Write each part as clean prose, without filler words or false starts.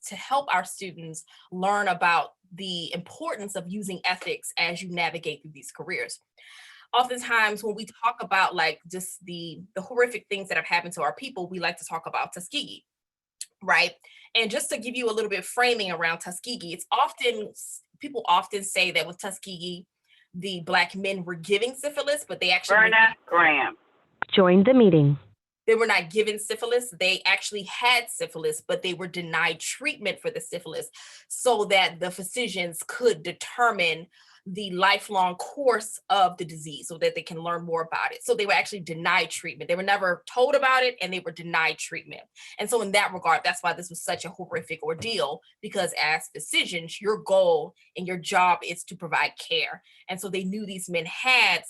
to help our students learn about the importance of using ethics as you navigate through these careers. Oftentimes when we talk about like just the horrific things that have happened to our people, we like to talk about Tuskegee, right? And just to give you a little bit of framing around Tuskegee, it's often, people often say that with Tuskegee, the Black men were giving syphilis, but they actually Verna Graham joined the meeting. They were not given syphilis. They actually had syphilis, but they were denied treatment for the syphilis so that the physicians could determine the lifelong course of the disease so that they can learn more about it. So they were actually denied treatment. They were never told about it and they were denied treatment. And so in that regard, that's why this was such a horrific ordeal, because as physicians, your goal and your job is to provide care. And so they knew these men had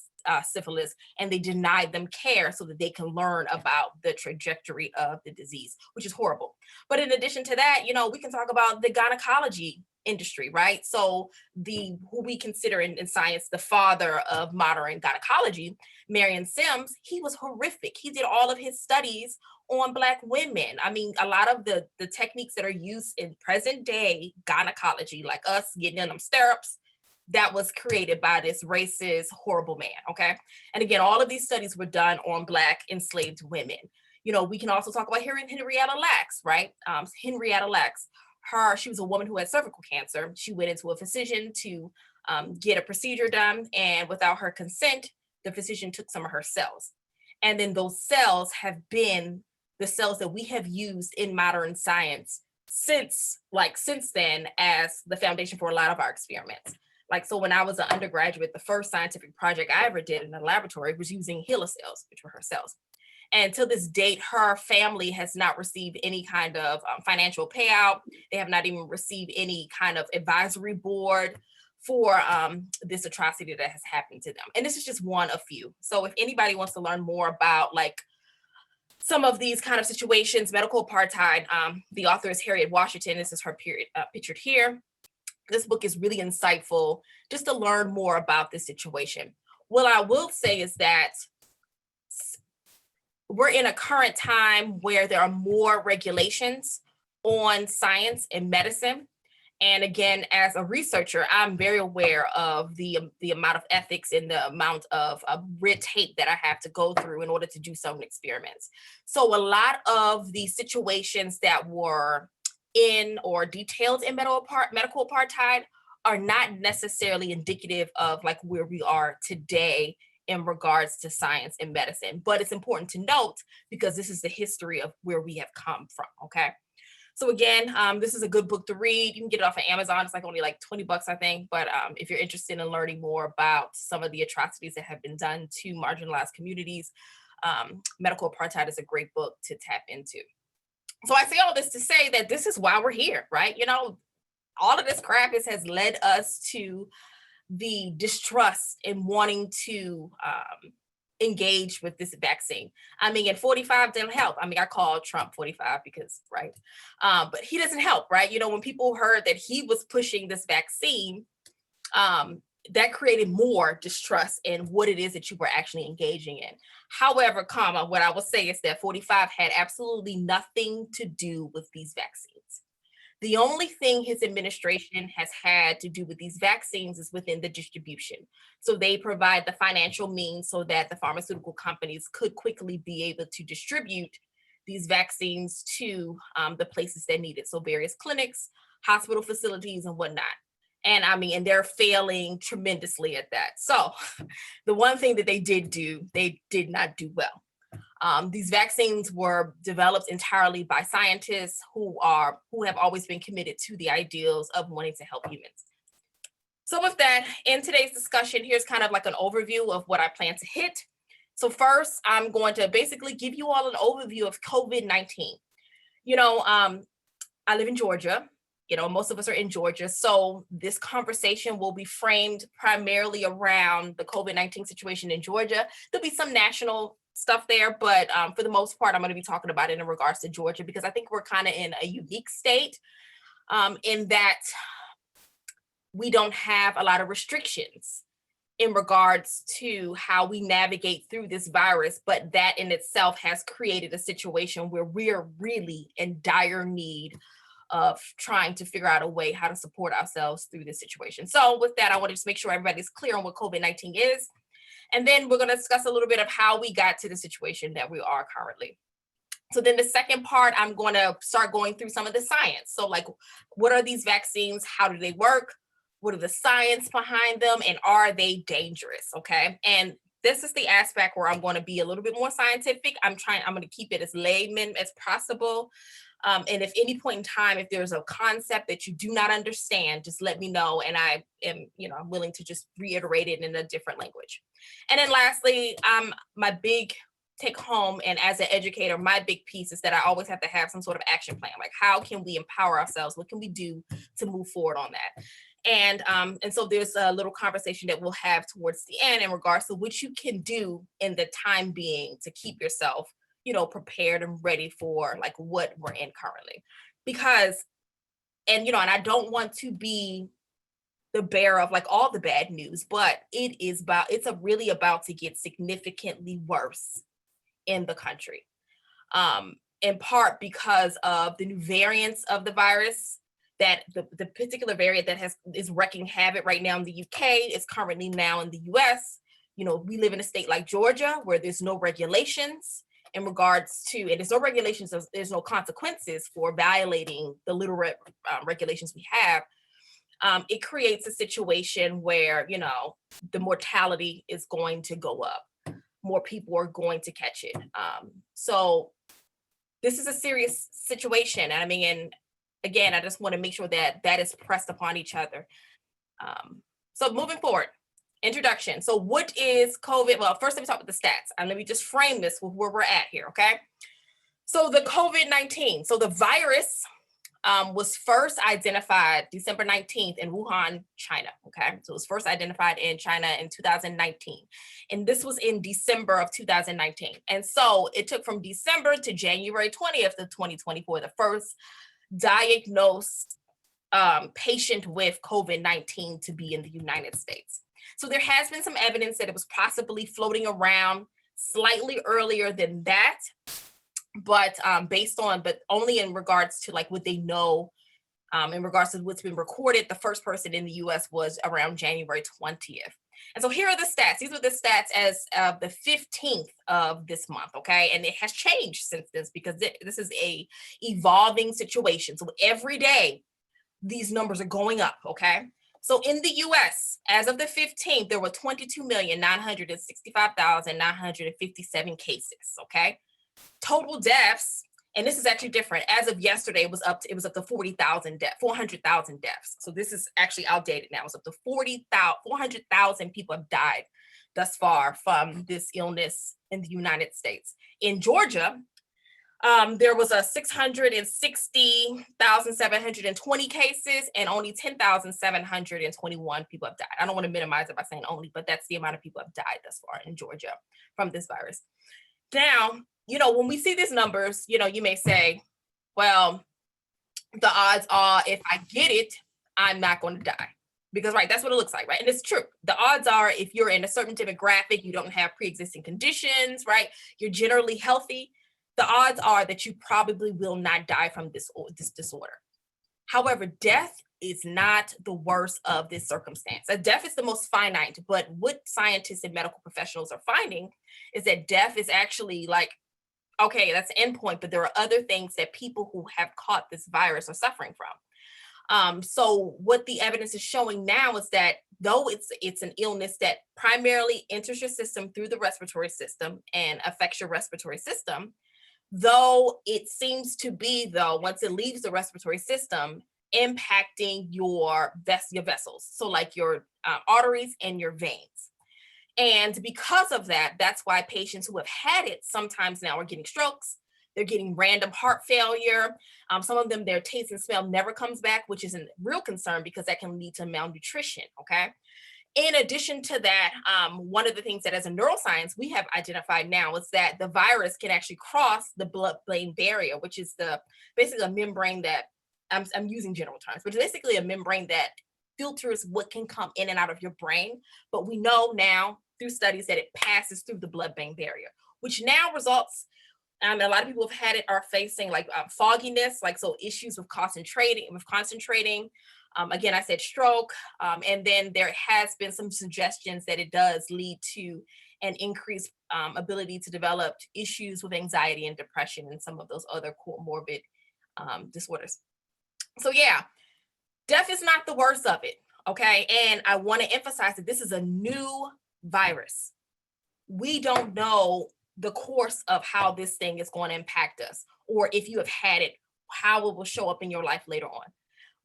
syphilis and they denied them care so that they can learn about the trajectory of the disease, which is horrible. But in addition to that, we can talk about the gynecology industry, right? So who we consider in science the father of modern gynecology, Marion Sims, he was horrific. He did all of his studies on Black women. I mean, a lot of the techniques that are used in present day gynecology, like us getting in them stirrups, that was created by this racist, horrible man, okay? And again, all of these studies were done on Black enslaved women. We can also talk about Henrietta Lacks, right? Henrietta Lacks, she was a woman who had cervical cancer. She went into a physician to get a procedure done, and without her consent, the physician took some of her cells. And then those cells have been the cells that we have used in modern science since then as the foundation for a lot of our experiments. So when I was an undergraduate, the first scientific project I ever did in the laboratory was using HeLa cells, which were her cells. And to this date, her family has not received any kind of financial payout. They have not even received any kind of advisory board for this atrocity that has happened to them. And this is just one of few. So if anybody wants to learn more about some of these kind of situations, medical apartheid, the author is Harriet Washington. This is her period pictured here. This book is really insightful just to learn more about this situation. What I will say is that we're in a current time where there are more regulations on science and medicine. And again, as a researcher, I'm very aware of the amount of ethics and the amount of red tape that I have to go through in order to do some experiments. So a lot of the situations that were in or detailed in medical apartheid are not necessarily indicative of where we are today in regards to science and medicine. But it's important to note because this is the history of where we have come from, okay? So again, this is a good book to read. You can get it off of Amazon. It's only $20, I think. But if you're interested in learning more about some of the atrocities that have been done to marginalized communities, Medical Apartheid is a great book to tap into. So I say all this to say that this is why we're here, right? All of this crap has led us to the distrust in wanting to engage with this vaccine. I mean, and 45 didn't help. I mean, I call Trump 45 because, right? But he doesn't help, right? When people heard that he was pushing this vaccine, that created more distrust in what it is that you were actually engaging in. However, what I will say is that 45 had absolutely nothing to do with these vaccines. The only thing his administration has had to do with these vaccines is within the distribution. So they provide the financial means so that the pharmaceutical companies could quickly be able to distribute these vaccines to the places that need it. So various clinics, hospital facilities, and whatnot. And they're failing tremendously at that. So the one thing that they did do, they did not do well. These vaccines were developed entirely by scientists who have always been committed to the ideals of wanting to help humans. So with that, in today's discussion, here's kind of an overview of what I plan to hit. So first, I'm going to basically give you all an overview of COVID-19. I live in Georgia. Most of us are in Georgia. So this conversation will be framed primarily around the COVID-19 situation in Georgia. There'll be some national stuff there, but for the most part, I'm going to be talking about it in regards to Georgia, because I think we're kind of in a unique state in that we don't have a lot of restrictions in regards to how we navigate through this virus, but that in itself has created a situation where we're really in dire need of trying to figure out a way how to support ourselves through this situation. So with that, I want to just make sure everybody's clear on what COVID-19 is. And then we're going to discuss a little bit of how we got to the situation that we are currently. So then the second part, I'm going to start going through some of the science. So like, what are these vaccines? How do they work? What are the science behind them? And are they dangerous? Okay. And this is the aspect where I'm going to be a little bit more scientific. I'm going to keep it as layman as possible. And if any point in time, if there's a concept that you do not understand, just let me know. And I am, I'm willing to just reiterate it in a different language. And then lastly, my big take home, and as an educator, my big piece is that I always have to have some sort of action plan. Like, how can we empower ourselves? What can we do to move forward on that? And so there's a little conversation that we'll have towards the end in regards to what you can do in the time being to keep yourself, prepared and ready for like what we're in currently. Because, and I don't want to be the bearer of like all the bad news, but it's really about to get significantly worse in the country. In part because of the new variants of the virus, that the particular variant that is wreaking havoc right now in the UK is currently now in the US. We live in a state like Georgia where there's no regulations in regards to, and there's no regulations, there's no consequences for violating the little regulations we have. It creates a situation where, the mortality is going to go up. More people are going to catch it. So this is a serious situation. I mean, and again, I just want to make sure that is pressed upon each other. So moving forward, introduction. So what is COVID? Well, first let me talk about the stats. And let me just frame this with where we're at here, okay? So the COVID-19, so the virus was first identified December 19th in Wuhan, China, okay? So it was first identified in China in 2019. And this was in December of 2019. And so it took from December to January 20th of 2020 for the first diagnosed patient with COVID-19 to be in the United States. So there has been some evidence that it was possibly floating around slightly earlier than that, but only in regards to like what they know, in regards to what's been recorded. The first person in the US was around January 20th. And so here are the stats. These are the stats as of the 15th of this month, okay? And it has changed since this because this is a evolving situation. So every day, these numbers are going up, okay? So in the US, as of the 15th, there were 22,965,957 cases, okay? Total deaths, and this is actually different. As of yesterday, it was up to 400,000 deaths. So this is actually outdated now. It's up to 400,000 people have died thus far from this illness in the United States. In Georgia, there was 660,720 cases, and only 10,721 people have died. I don't want to minimize it by saying only, but that's the amount of people have died thus far in Georgia from this virus. Now, when we see these numbers, you may say, well, the odds are if I get it, I'm not going to die. Because, right, that's what it looks like, right? And it's true. The odds are if you're in a certain demographic, you don't have pre-existing conditions, right? You're generally healthy. The odds are that you probably will not die from this disorder. However, death is not the worst of this circumstance. A death is the most finite, but what scientists and medical professionals are finding is that death is actually like, okay, that's the end point, but there are other things that people who have caught this virus are suffering from. So what the evidence is showing now is that though it's an illness that primarily enters your system through the respiratory system and affects your respiratory system, though it seems to be, once it leaves the respiratory system, impacting your vessels. So like your arteries and your veins. And because of that, that's why patients who have had it sometimes now are getting strokes. They're getting random heart failure. Some of them, their taste and smell never comes back, which is a real concern because that can lead to malnutrition, okay? In addition to that, one of the things that as a neuroscience we have identified now is that the virus can actually cross the blood-brain barrier, which is basically a membrane that, I'm using general terms, but it's basically a membrane that filters what can come in and out of your brain. But we know now through studies that it passes through the blood-brain barrier, which now results A lot of people have had it, are facing like fogginess, like so issues with concentrating. Again, I said stroke, and then there has been some suggestions that it does lead to an increased ability to develop issues with anxiety and depression and some of those other comorbid disorders. So yeah, death is not the worst of it, okay? And I want to emphasize that this is a new virus. We don't know the course of how this thing is going to impact us, or if you have had it, how it will show up in your life later on.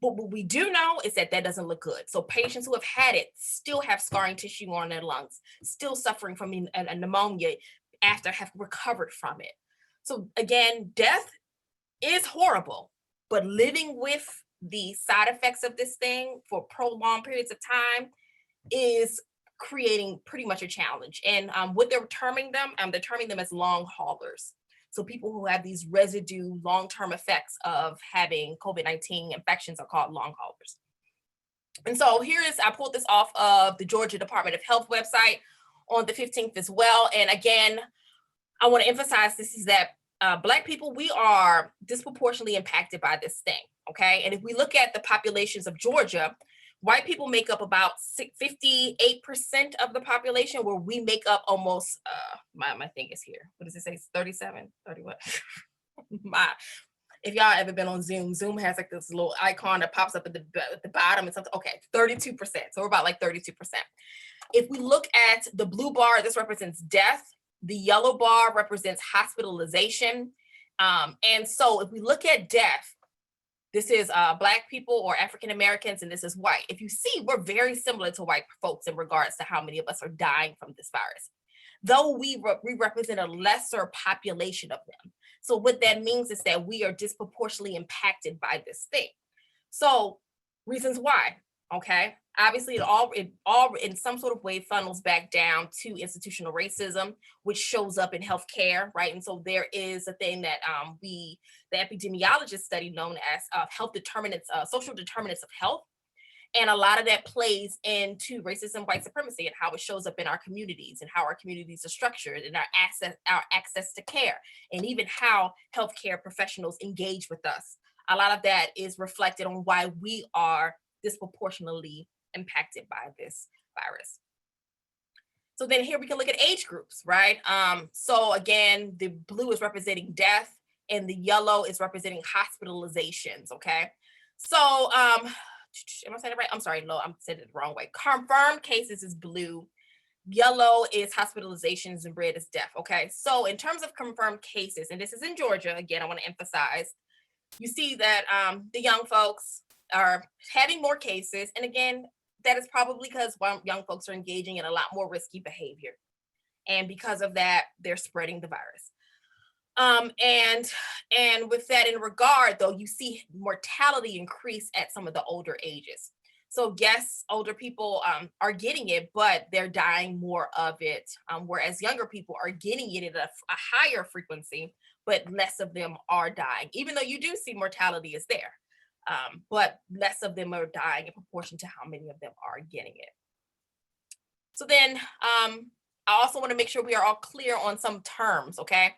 But what we do know is that that doesn't look good. So patients who have had it still have scarring tissue on their lungs, still suffering from a pneumonia after have recovered from it. So again, death is horrible, but living with the side effects of this thing for prolonged periods of time is creating pretty much a challenge. And what they're terming them as long haulers. So people who have these residue long-term effects of having COVID-19 infections are called long haulers. And so I pulled this off of the Georgia Department of Health website on the 15th as well. And again, I want to emphasize this is that Black people, we are disproportionately impacted by this thing, okay? And if we look at the populations of Georgia, white people make up about 58% of the population, where we make up almost, my thing is here. What does it say? 37, 30 what? If y'all ever been on Zoom has like this little icon that pops up at the bottom and something. Okay, 32%. So we're about like 32%. If we look at the blue bar, this represents death. The yellow bar represents hospitalization. And so if we look at death, this is Black people or African Americans, and this is white. If you see, we're very similar to white folks in regards to how many of us are dying from this virus, though we represent a lesser population of them. So what that means is that we are disproportionately impacted by this thing. So reasons why, okay? Obviously, it all in some sort of way funnels back down to institutional racism, which shows up in healthcare, right? And so there is a thing that the epidemiologists study known as health determinants, social determinants of health. And a lot of that plays into racism, white supremacy, and how it shows up in our communities and how our communities are structured and our access to care, and even how healthcare professionals engage with us. A lot of that is reflected on why we are disproportionately impacted by this virus. So then here we can look at age groups, right? So again, the blue is representing death and the yellow is representing hospitalizations, okay? So am I saying it right? I'm sorry, no, I'm saying it the wrong way. Confirmed cases is blue, yellow is hospitalizations, and red is death, okay? So in terms of confirmed cases, and this is in Georgia, again, I wanna emphasize, you see that the young folks are having more cases. And again, that is probably because young folks are engaging in a lot more risky behavior. And because of that, they're spreading the virus. And with that in regard, though, you see mortality increase at some of the older ages. So yes, older people are getting it, but they're dying more of it. Whereas younger people are getting it at a higher frequency, but less of them are dying, even though you do see mortality is there. But less of them are dying in proportion to how many of them are getting it. So then I also want to make sure we are all clear on some terms, okay?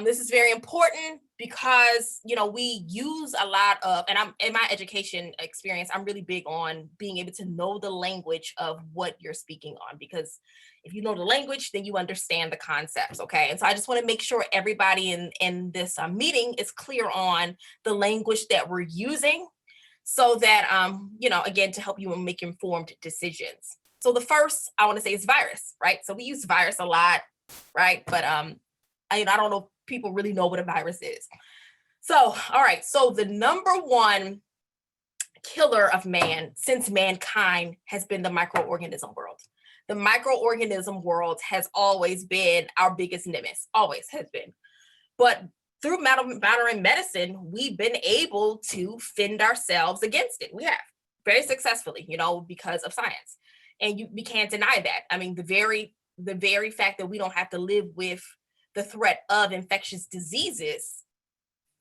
This is very important because, we use a lot of, and I'm in my education experience, I'm really big on being able to know the language of what you're speaking on, because if you know the language, then you understand the concepts, okay? And so I just want to make sure everybody in this meeting is clear on the language that we're using so that, again, to help you make informed decisions. So the first I want to say is virus, right? So we use virus a lot, right? But I don't know if people really know what a virus is. So, all right. So the number one killer of man since mankind has been the microorganism world. The microorganism world has always been our biggest nemesis, always has been. But through modern medicine, we've been able to fend ourselves against it. We have very successfully, because of science. And we can't deny that. I mean, the very fact that we don't have to live with the threat of infectious diseases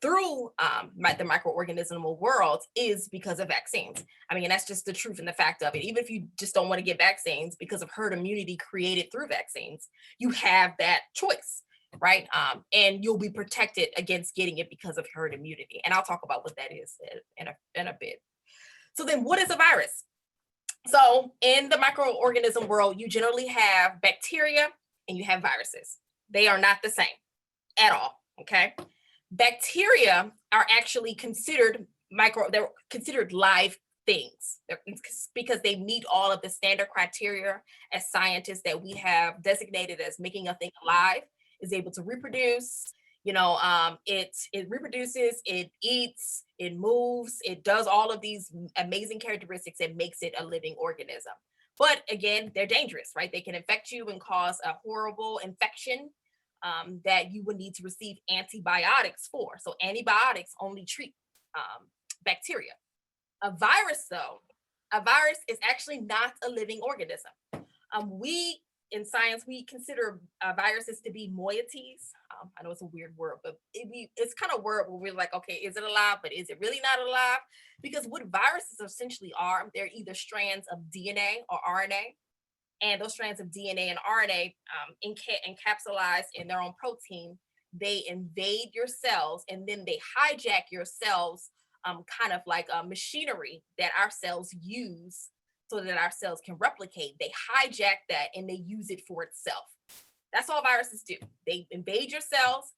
through the microorganismal world is because of vaccines. I mean, that's just the truth and the fact of it. Even if you just don't want to get vaccines because of herd immunity created through vaccines, you have that choice. right? And you'll be protected against getting it because of herd immunity. And I'll talk about what that is in a bit. So then what is a virus? So in the microorganism world, you generally have bacteria and you have viruses. They are not the same at all, okay? Bacteria are actually considered they're considered live things because they meet all of the standard criteria as scientists that we have designated as making a thing alive, is able to reproduce, it reproduces, it eats, it moves, it does all of these amazing characteristics that makes it a living organism. But again, they're dangerous, right? They can infect you and cause a horrible infection that you would need to receive antibiotics for. So antibiotics only treat bacteria. A virus, though, a virus is actually not a living organism. We in science, we consider viruses to be moieties. I know it's a weird word, but it's kind of word where we're like, okay, is it alive? But is it really not alive? Because what viruses essentially are, they're either strands of DNA or RNA. And those strands of DNA and RNA encapsulated in their own protein, they invade your cells and then they hijack your cells, kind of like a machinery that our cells use so that our cells can replicate. They hijack that and they use it for itself. That's all viruses do. They invade your cells,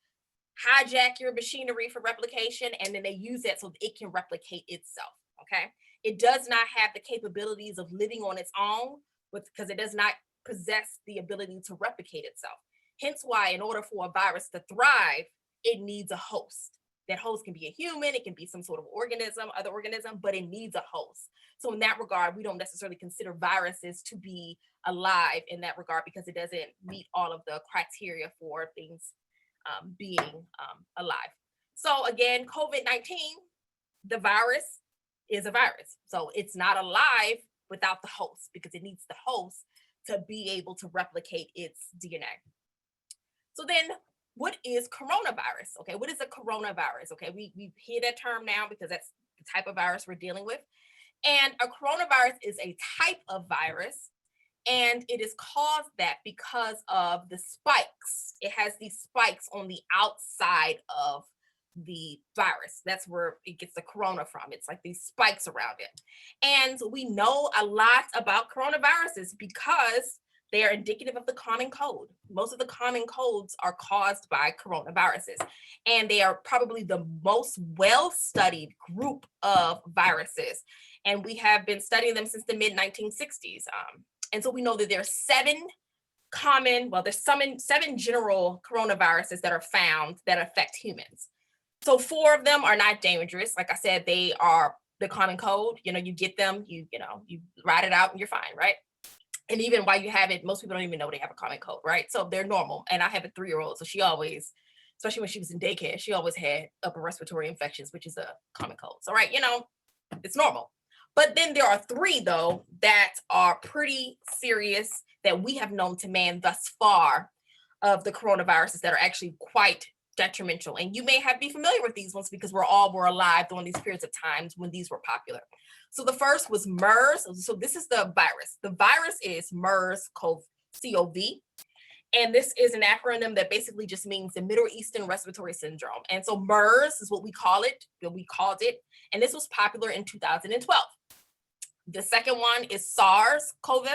hijack your machinery for replication, and then they use that so it can replicate itself, okay? It does not have the capabilities of living on its own because it does not possess the ability to replicate itself. Hence why in order for a virus to thrive, it needs a host. That host can be a human, it can be some sort of other organism, but it needs a host. So in that regard, we don't necessarily consider viruses to be alive in that regard because it doesn't meet all of the criteria for things being alive. So again, COVID-19, the virus is a virus. So it's not alive without the host because it needs the host to be able to replicate its DNA. So then what is coronavirus? Okay, what is a coronavirus? Okay, we hear that term now because that's the type of virus we're dealing with. And a coronavirus is a type of virus, and it is caused that because of the spikes. It has these spikes on the outside of the virus. That's where it gets the corona from. It's like these spikes around it. And we know a lot about coronaviruses because they are indicative of the common cold. Most of the common colds are caused by coronaviruses, and they are probably the most well-studied group of viruses. And we have been studying them since the mid-1960s. And so we know that there are seven general coronaviruses that are found that affect humans. So 4 of them are not dangerous. Like I said, they are the common cold. You get them, you ride it out and you're fine, right? And even while you have it, most people don't even know they have a common cold, right? So they're normal. And I have a 3-year-old, so she always, especially when she was in daycare, she always had upper respiratory infections, which is a common cold. So, right, it's normal. But then there are 3, though, that are pretty serious that we have known to man thus far of the coronaviruses that are actually quite detrimental. And you may be familiar with these ones because we're alive during these periods of times when these were popular. So the first was MERS. So this is the virus. The virus is MERS-CoV. And this is an acronym that basically just means the Middle Eastern Respiratory Syndrome. And so MERS is what we called it. And this was popular in 2012. The second one is SARS-CoV.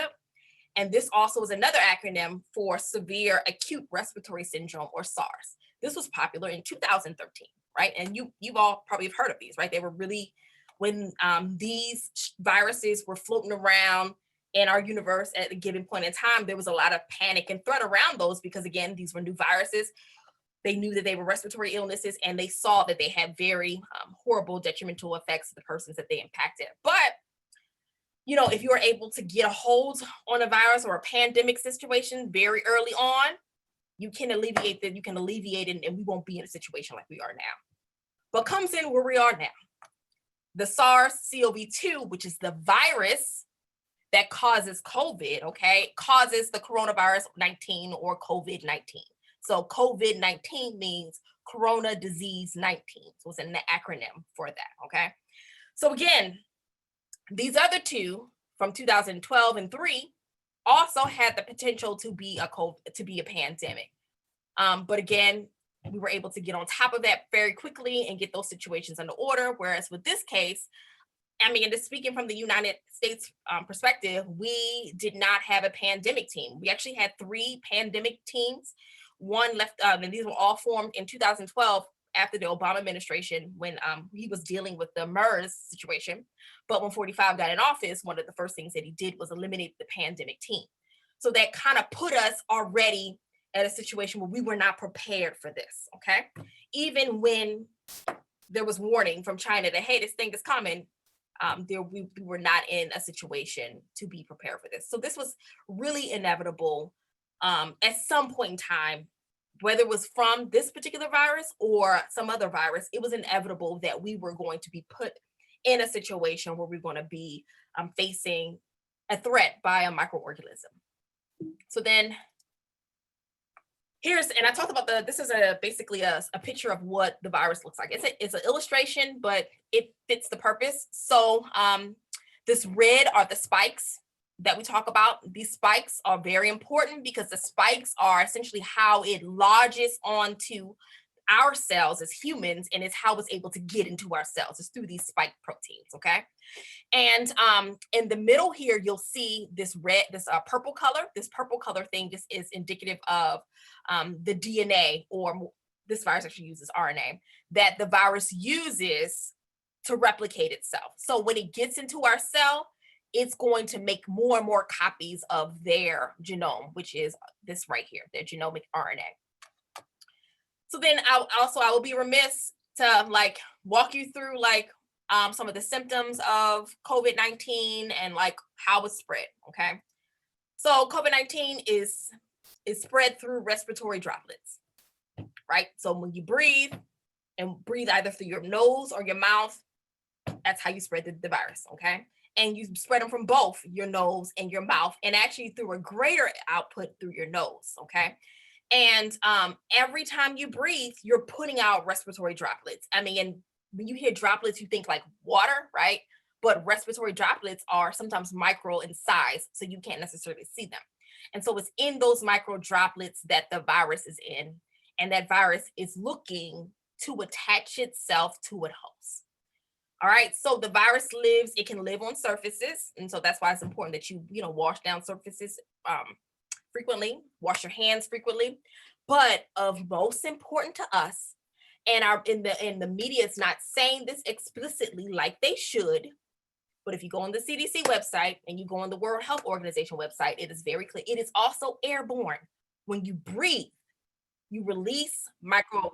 And this also is another acronym for Severe Acute Respiratory Syndrome, or SARS. This was popular in 2013, right? And you've all probably heard of these, right? They were really, when these viruses were floating around in our universe at a given point in time, there was a lot of panic and threat around those because, again, these were new viruses. They knew that they were respiratory illnesses, and they saw that they had very horrible detrimental effects to the persons that they impacted. But if you are able to get a hold on a virus or a pandemic situation very early on, you can alleviate it, and we won't be in a situation like we are now. But comes in where we are now. The SARS-CoV-2, which is the virus that causes COVID, okay, causes the coronavirus 19 or COVID-19. So COVID-19 means corona disease 19. So it's an acronym for that, okay? So again, these other 2 from 2012 and 3 also had the potential to be a pandemic. But again, we were able to get on top of that very quickly and get those situations under order. Whereas with this case, I mean, just speaking from the United States perspective, we did not have a pandemic team. We actually had 3 pandemic teams. One left, and these were all formed in 2012 after the Obama administration when he was dealing with the MERS situation. But when 45 got in office, one of the first things that he did was eliminate the pandemic team. So that kind of put us already at a situation where we were not prepared for this, okay? Even when there was warning from China that, hey, this thing is coming, we were not in a situation to be prepared for this. So this was really inevitable at some point in time, whether it was from this particular virus or some other virus, it was inevitable that we were going to be put in a situation where we're going to be facing a threat by a microorganism. So then and I talked about this is basically a picture of what the virus looks like. It's an illustration, but it fits the purpose. So this red are the spikes that we talk about. These spikes are very important because the spikes are essentially how it lodges onto our cells as humans, and it's how it's able to get into our cells. It's through these spike proteins, okay? And in the middle here, you'll see this purple color. This purple color thing just is indicative of the DNA, or this virus actually uses RNA, that the virus uses to replicate itself. So when it gets into our cell, it's going to make more and more copies of their genome, which is this right here, their genomic RNA. So then I will be remiss to walk you through some of the symptoms of COVID-19 and how it's spread, okay? So COVID-19 is spread through respiratory droplets, right? So when you breathe either through your nose or your mouth, that's how you spread the virus, okay? And you spread them from both your nose and your mouth, and actually through a greater output through your nose, okay? And every time you breathe, you're putting out respiratory droplets. I mean, and when you hear droplets, you think like water, right? But respiratory droplets are sometimes micro in size, so you can't necessarily see them. And so it's in those micro droplets that the virus is in, and that virus is looking to attach itself to a host. All right, so the virus it can live on surfaces, and so that's why it's important that you wash down surfaces frequently, wash your hands frequently. But of most important to us, and in the media is not saying this explicitly like they should, but if you go on the CDC website and you go on the World Health Organization website, it is very clear. It is also airborne. When you breathe, you release micro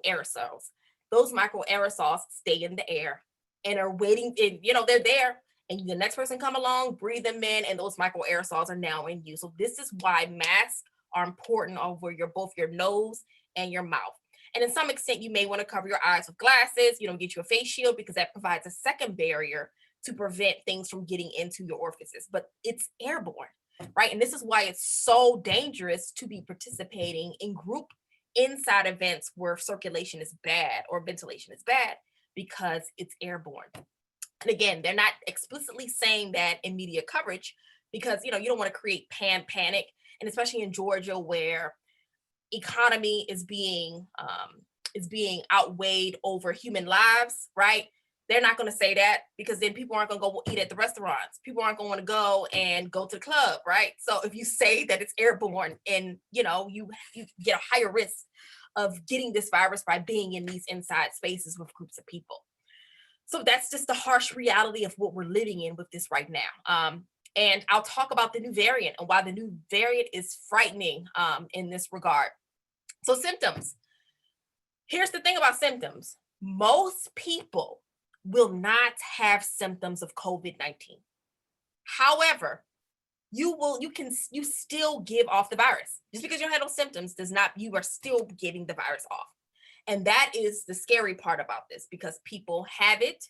aerosols. Those micro aerosols stay in the air and are waiting, they're there. And the next person come along, breathe them in, and those micro aerosols are now in use. So this is why masks are important over both your nose and your mouth. And in some extent, you may want to cover your eyes with glasses, get you a face shield, because that provides a second barrier to prevent things from getting into your orifices. But it's airborne, right? And this is why it's so dangerous to be participating in group inside events where circulation is bad or ventilation is bad, because it's airborne. And again, they're not explicitly saying that in media coverage because, you don't want to create panic. And especially in Georgia, where economy is being outweighed over human lives, right? They're not going to say that, because then people aren't going to go eat at the restaurants. People aren't going to want to go to the club, right? So if you say that it's airborne, and you get a higher risk of getting this virus by being in these inside spaces with groups of people. So that's just the harsh reality of what we're living in with this right now. And I'll talk about the new variant and why the new variant is frightening in this regard. So symptoms. Here's the thing about symptoms. Most people will not have symptoms of COVID-19. However, you still give off the virus. Just because you don't have no symptoms you are still giving the virus off. And that is the scary part about this, because people have it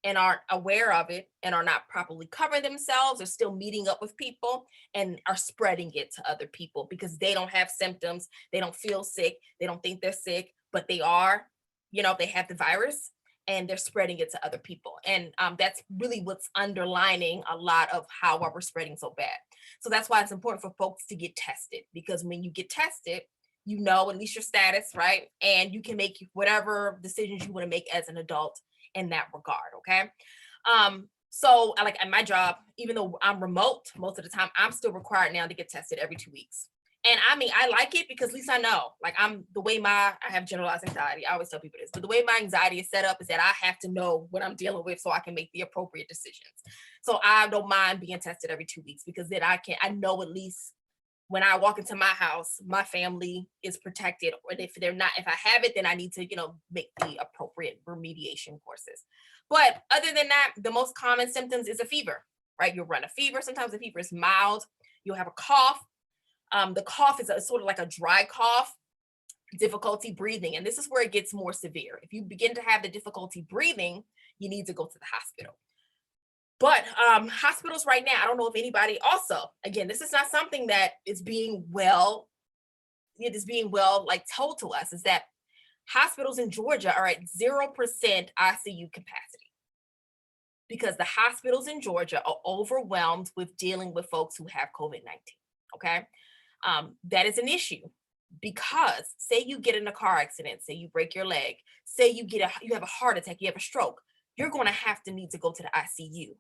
and aren't aware of it and are not properly covering themselves, or still meeting up with people and are spreading it to other people because they don't have symptoms. They don't feel sick. They don't think they're sick, but they are, they have the virus and they're spreading it to other people. And that's really what's underlining a lot of why we're spreading so bad. So that's why it's important for folks to get tested, because when you get tested, you know at least your status, right? And you can make whatever decisions you want to make as an adult in that regard, okay? So I like at my job, even though I'm remote most of the time, I'm still required now to get tested every 2 weeks. And I mean, I like it because at least I know, like I have generalized anxiety. I always tell people this, but the way my anxiety is set up is that I have to know what I'm dealing with so I can make the appropriate decisions. So I don't mind being tested every 2 weeks because then I know at least when I walk into my house, my family is protected. Or if I have it, then I need to, make the appropriate remediation courses. But other than that, the most common symptoms is a fever, right? You'll run a fever. Sometimes the fever is mild. You'll have a cough. The cough is sort of like a dry cough, difficulty breathing. And this is where it gets more severe. If you begin to have the difficulty breathing, you need to go to the hospital. But hospitals right now, I don't know if anybody also, again, this is not something that is being well like told to us, is that hospitals in Georgia are at 0% ICU capacity because the hospitals in Georgia are overwhelmed with dealing with folks who have COVID-19, okay? That is an issue because say you get in a car accident, say you break your leg, say you have a heart attack, you have a stroke, you're going to need to go to the ICU.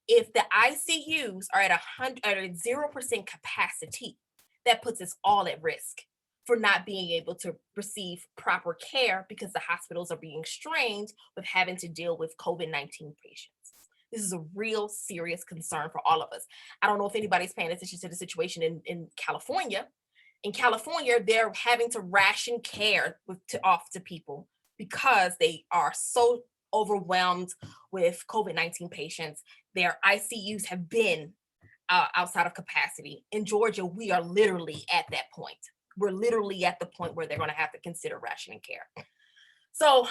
If the ICUs are at 0% capacity, that puts us all at risk for not being able to receive proper care because the hospitals are being strained with having to deal with COVID-19 patients. This is a real serious concern for all of us. I don't know if anybody's paying attention to the situation in California. In California, they're having to ration care to people because they are so overwhelmed with COVID-19 patients. Their ICUs have been outside of capacity. In Georgia, we are literally at that point. We're literally at the point where they're going to have to consider rationing care. So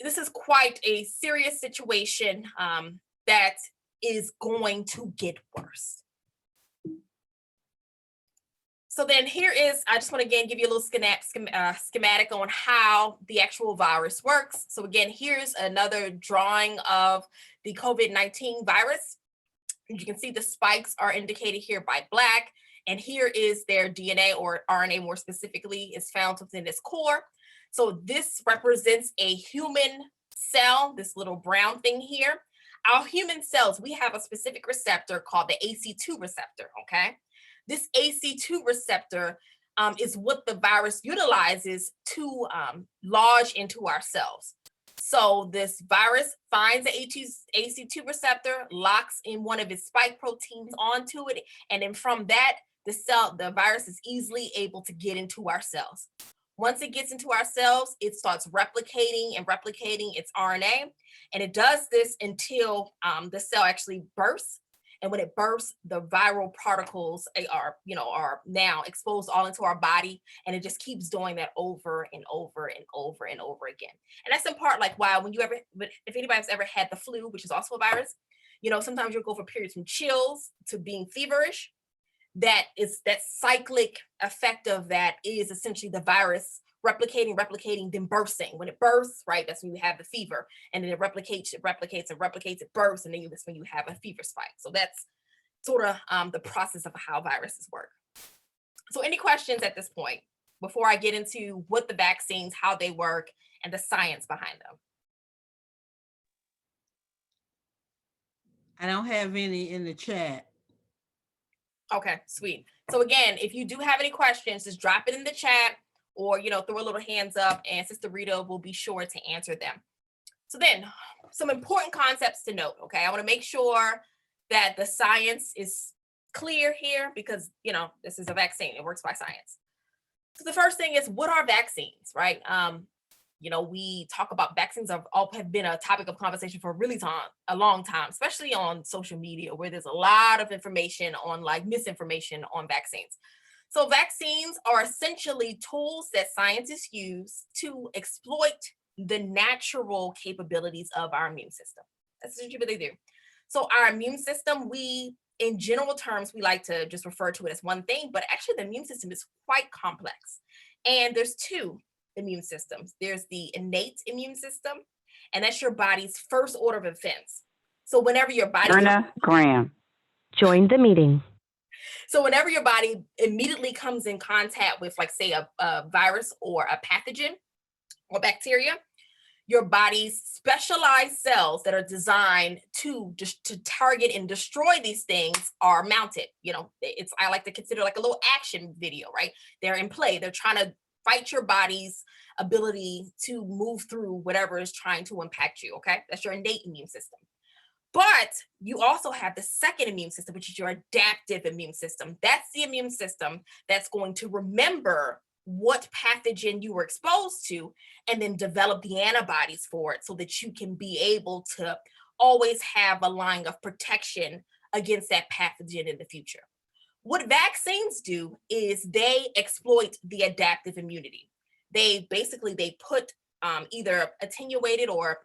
this is quite a serious situation that is going to get worse. So then I just want to again give you a little schematic on how the actual virus works. So again, here's another drawing of the COVID-19 virus. You can see the spikes are indicated here by black, and here is their DNA or RNA more specifically is found within this core. So this represents a human cell, this little brown thing here. Our human cells, we have a specific receptor called the AC2 receptor, okay? This AC2 receptor is what the virus utilizes to lodge into our cells. So this virus finds the AC2 receptor, locks in one of its spike proteins onto it, and then from that, the virus is easily able to get into our cells. Once it gets into our cells, it starts replicating its RNA, and it does this until the cell actually bursts. And when it bursts, the viral particles are now exposed all into our body, and it just keeps doing that over and over and over and over again. And that's in part like why if anybody's ever had the flu, which is also a virus, sometimes you'll go for periods from chills to being feverish. That cyclic effect of that is essentially the virus replicating, then bursting. When it bursts, right, that's when you have the fever, and then it replicates, it bursts, and then that's when you have a fever spike. So that's sort of the process of how viruses work. So any questions at this point before I get into what the vaccines, how they work, and the science behind them? I don't have any in the chat. Okay, sweet. So again, if you do have any questions, just drop it in the chat or, throw a little hands up, and Sister Rita will be sure to answer them. So then some important concepts to note, okay? I want to make sure that the science is clear here because, this is a vaccine. It works by science. So the first thing is, what are vaccines, right? We talk about vaccines have been a topic of conversation for a long time, especially on social media, where there's a lot of information on like misinformation on vaccines. So vaccines are essentially tools that scientists use to exploit the natural capabilities of our immune system. That's essentially what they do. So our immune system, in general terms, we like to just refer to it as one thing, but actually the immune system is quite complex. And there's two immune systems. There's the innate immune system, and that's your body's first order of defense. So whenever your body... Erna Graham, join the meeting. So whenever your body immediately comes in contact with, like, say, a virus or a pathogen or bacteria, your body's specialized cells that are designed to just to target and destroy these things are mounted. It's, I like to consider, like a little action video, right? They're in play. They're trying to fight your body's ability to move through whatever is trying to impact you. Okay, that's your innate immune system. But you also have the second immune system, which is your adaptive immune system. That's the immune system that's going to remember what pathogen you were exposed to and then develop the antibodies for it so that you can be able to always have a line of protection against that pathogen in the future. What vaccines do is they exploit the adaptive immunity. They put either attenuated or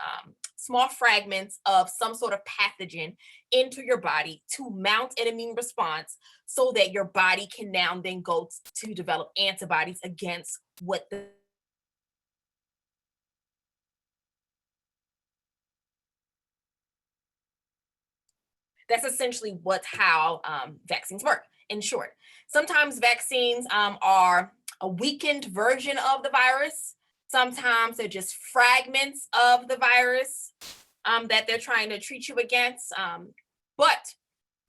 small fragments of some sort of pathogen into your body to mount an immune response so that your body can now then go to develop antibodies against what the that's essentially how vaccines work. In short, sometimes vaccines are a weakened version of the virus. Sometimes they're just fragments of the virus that they're trying to treat you against. But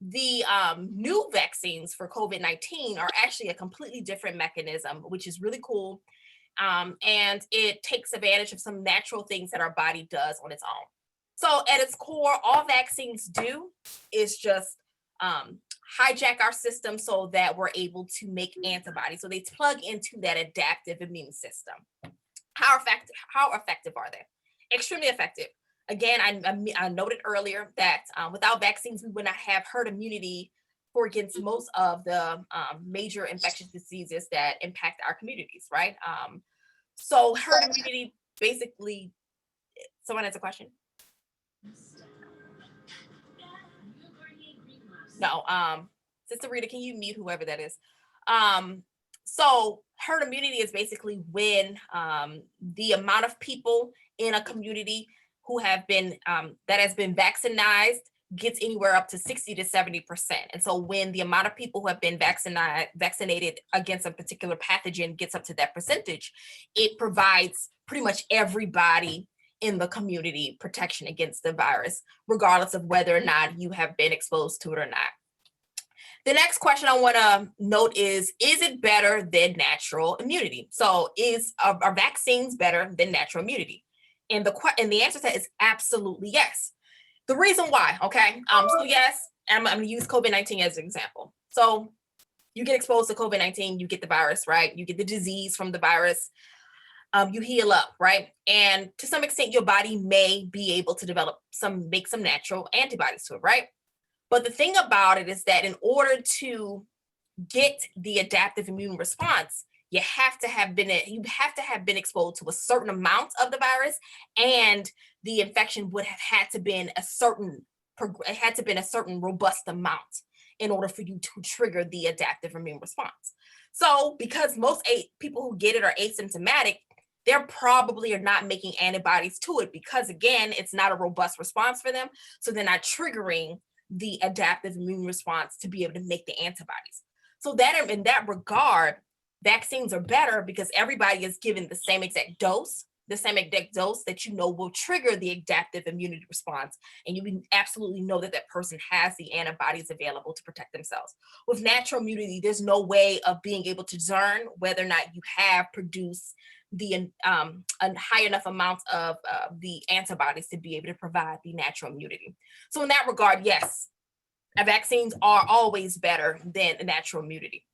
the new vaccines for COVID-19 are actually a completely different mechanism, which is really cool. And it takes advantage of some natural things that our body does on its own. So at its core, all vaccines do is just hijack our system so that we're able to make antibodies. So they plug into that adaptive immune system. How effective are they? Extremely effective. Again, I noted earlier that without vaccines, we would not have herd immunity for against most of the major infectious diseases that impact our communities, right? So herd immunity basically, someone has a question? No, Sister Rita, can you mute whoever that is? So herd immunity is basically when the amount of people in a community who have been that has been vaccinated gets anywhere up to 60 to 70%. And so when the amount of people who have been vaccinated against a particular pathogen gets up to that percentage, it provides pretty much everybody in the community protection against the virus, regardless of whether or not you have been exposed to it or not. The next question I want to note is it better than natural immunity? So are vaccines better than natural immunity? And the answer to that is absolutely yes. The reason why, okay? So yes, I'm going to use COVID-19 as an example. So you get exposed to COVID-19, you get the virus, right? You get the disease from the virus. You heal up, right? And to some extent, your body may be able to make some natural antibodies to it, right? But the thing about it is that in order to get the adaptive immune response, you have to have been exposed to a certain amount of the virus, and the infection would have had to been a certain robust amount in order for you to trigger the adaptive immune response. So because most people who get it are asymptomatic, they're probably are not making antibodies to it because, again, it's not a robust response for them. So they're not triggering the adaptive immune response to be able to make the antibodies. So that in that regard, vaccines are better because everybody is given the same exact dose that will trigger the adaptive immunity response. And you can absolutely know that person has the antibodies available to protect themselves. With natural immunity, there's no way of being able to discern whether or not you have produced a high enough amount of the antibodies to be able to provide the natural immunity. So in that regard, yes, vaccines are always better than natural immunity.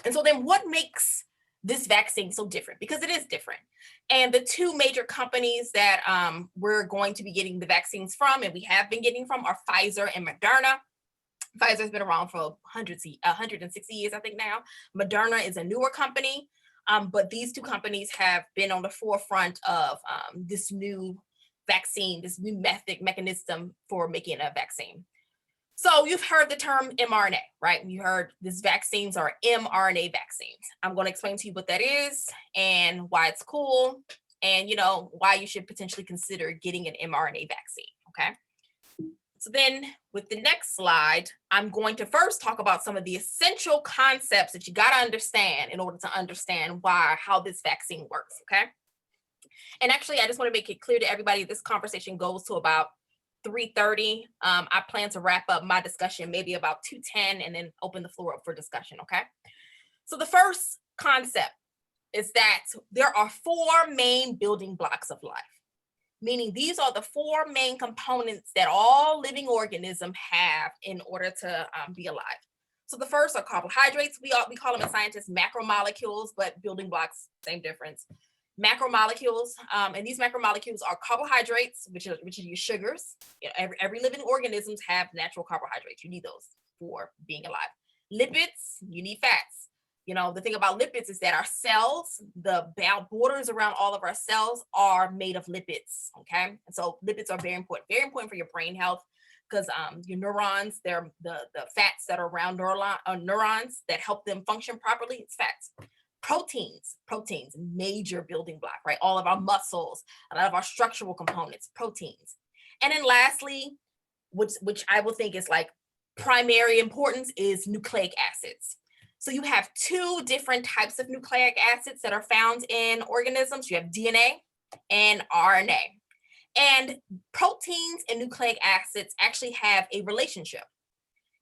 And so then what makes this vaccine so different? Because it is different. And the two major companies that we're going to be getting the vaccines from, and we have been getting from, are Pfizer and Moderna. Pfizer's been around for 160 years, I think now. Moderna is a newer company, but these two companies have been on the forefront of this new vaccine, this new mechanism for making a vaccine. So you've heard the term mRNA, right? You heard these vaccines are mRNA vaccines. I'm going to explain to you what that is and why it's cool and, why you should potentially consider getting an mRNA vaccine, okay? So then with the next slide, I'm going to first talk about some of the essential concepts that you got to understand in order to understand how this vaccine works, okay? And actually, I just want to make it clear to everybody, this conversation goes to about 3:30. I plan to wrap up my discussion maybe about 2:10 and then open the floor up for discussion, okay? So the first concept is that there are 4 main building blocks of life, meaning these are the 4 main components that all living organisms have in order to be alive. So the first are carbohydrates. We call them as scientists macromolecules, but building blocks, same difference. Macromolecules, and these macromolecules are carbohydrates, which are your sugars. You know, every living organisms have natural carbohydrates. You need those for being alive. Lipids, you need fats. You know, the thing about lipids is that our cells, the borders around all of our cells are made of lipids, okay? And so lipids are very important for your brain health, because your neurons, they're the fats that are around neurons that help them function properly, it's fats. Proteins, major building block, right? All of our muscles, a lot of our structural components, proteins. And then lastly, which I will think is like primary importance, is nucleic acids. So you have 2 different types of nucleic acids that are found in organisms. You have DNA and RNA. And proteins and nucleic acids actually have a relationship,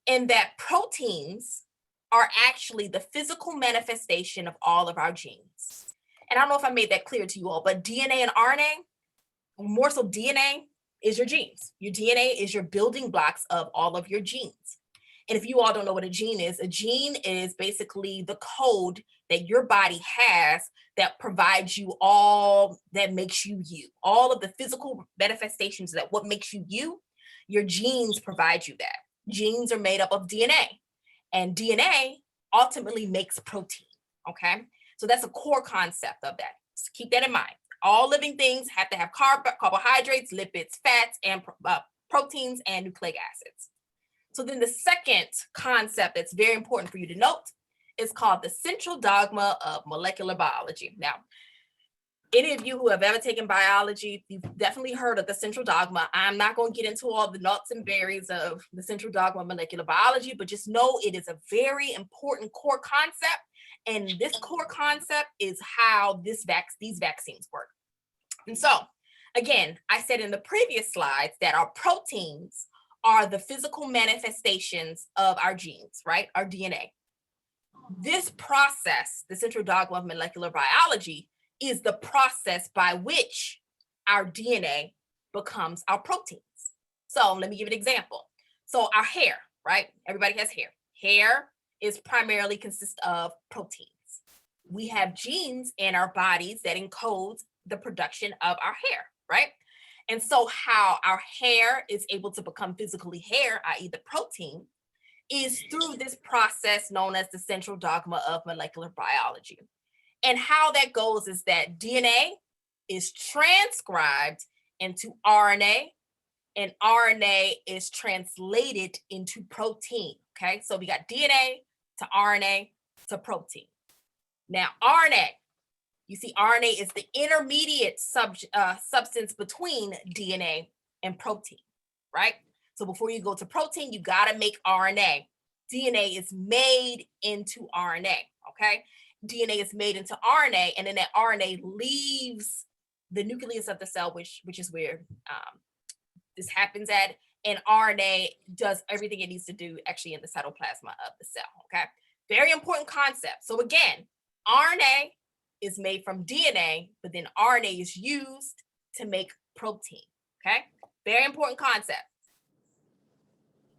in that proteins are actually the physical manifestation of all of our genes. And I don't know if I made that clear to you all, but DNA and RNA, more so DNA, is your genes. Your DNA is your building blocks of all of your genes. And if you all don't know what a gene is basically the code that your body has that provides you all that makes you you. All of the physical manifestations that what makes you you, your genes provide you that. Genes are made up of DNA, and DNA ultimately makes protein, okay? So that's a core concept of that. So keep that in mind. All living things have to have carbohydrates, lipids, fats, and proteins and nucleic acids. So then the second concept that's very important for you to note is called the central dogma of molecular biology. Now, any of you who have ever taken biology, you've definitely heard of the central dogma. I'm not going to get into all the nuts and berries of the central dogma of molecular biology, but just know it is a very important core concept. And this core concept is how these vaccines work. And so, again, I said in the previous slides that our proteins are the physical manifestations of our genes, right? Our DNA. This process, the central dogma of molecular biology, is the process by which our DNA becomes our proteins. So let me give an example. So our hair, right? Everybody has hair. Hair is primarily consists of proteins. We have genes in our bodies that encodes the production of our hair, right? And so how our hair is able to become physically hair, i.e. the protein, is through this process known as the central dogma of molecular biology. And how that goes is that DNA is transcribed into RNA, and RNA is translated into protein, okay? So we got DNA to RNA to protein. Now, RNA, you see, RNA is the intermediate substance between DNA and protein, right? So before you go to protein, you got to make RNA. DNA is made into RNA, okay? DNA is made into RNA, and then that RNA leaves the nucleus of the cell, which is where this happens at, and RNA does everything it needs to do actually in the cytoplasm of the cell, okay? Very important concept. So again, RNA is made from DNA, but then RNA is used to make protein, okay? Very important concept.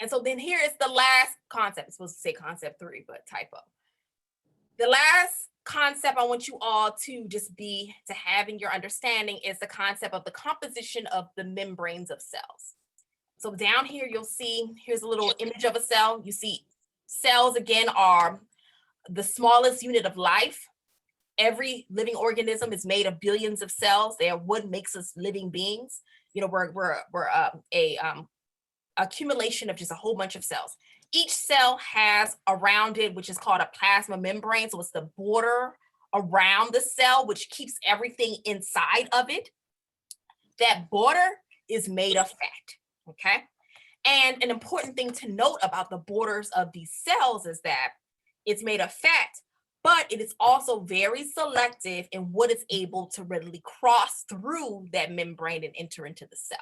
And so then here is the last concept. It's supposed to say concept 3, but typo. The last concept I want you all to have in your understanding is the concept of the composition of the membranes of cells. So down here, you'll see, here's a little image of a cell. You see cells, again, are the smallest unit of life. Every living organism is made of billions of cells. They are what makes us living beings. You know, we're accumulation of just a whole bunch of cells. Each cell has around it, which is called a plasma membrane. So it's the border around the cell, which keeps everything inside of it. That border is made of fat, okay? And an important thing to note about the borders of these cells is that it's made of fat, but it is also very selective in what it's able to readily cross through that membrane and enter into the cell.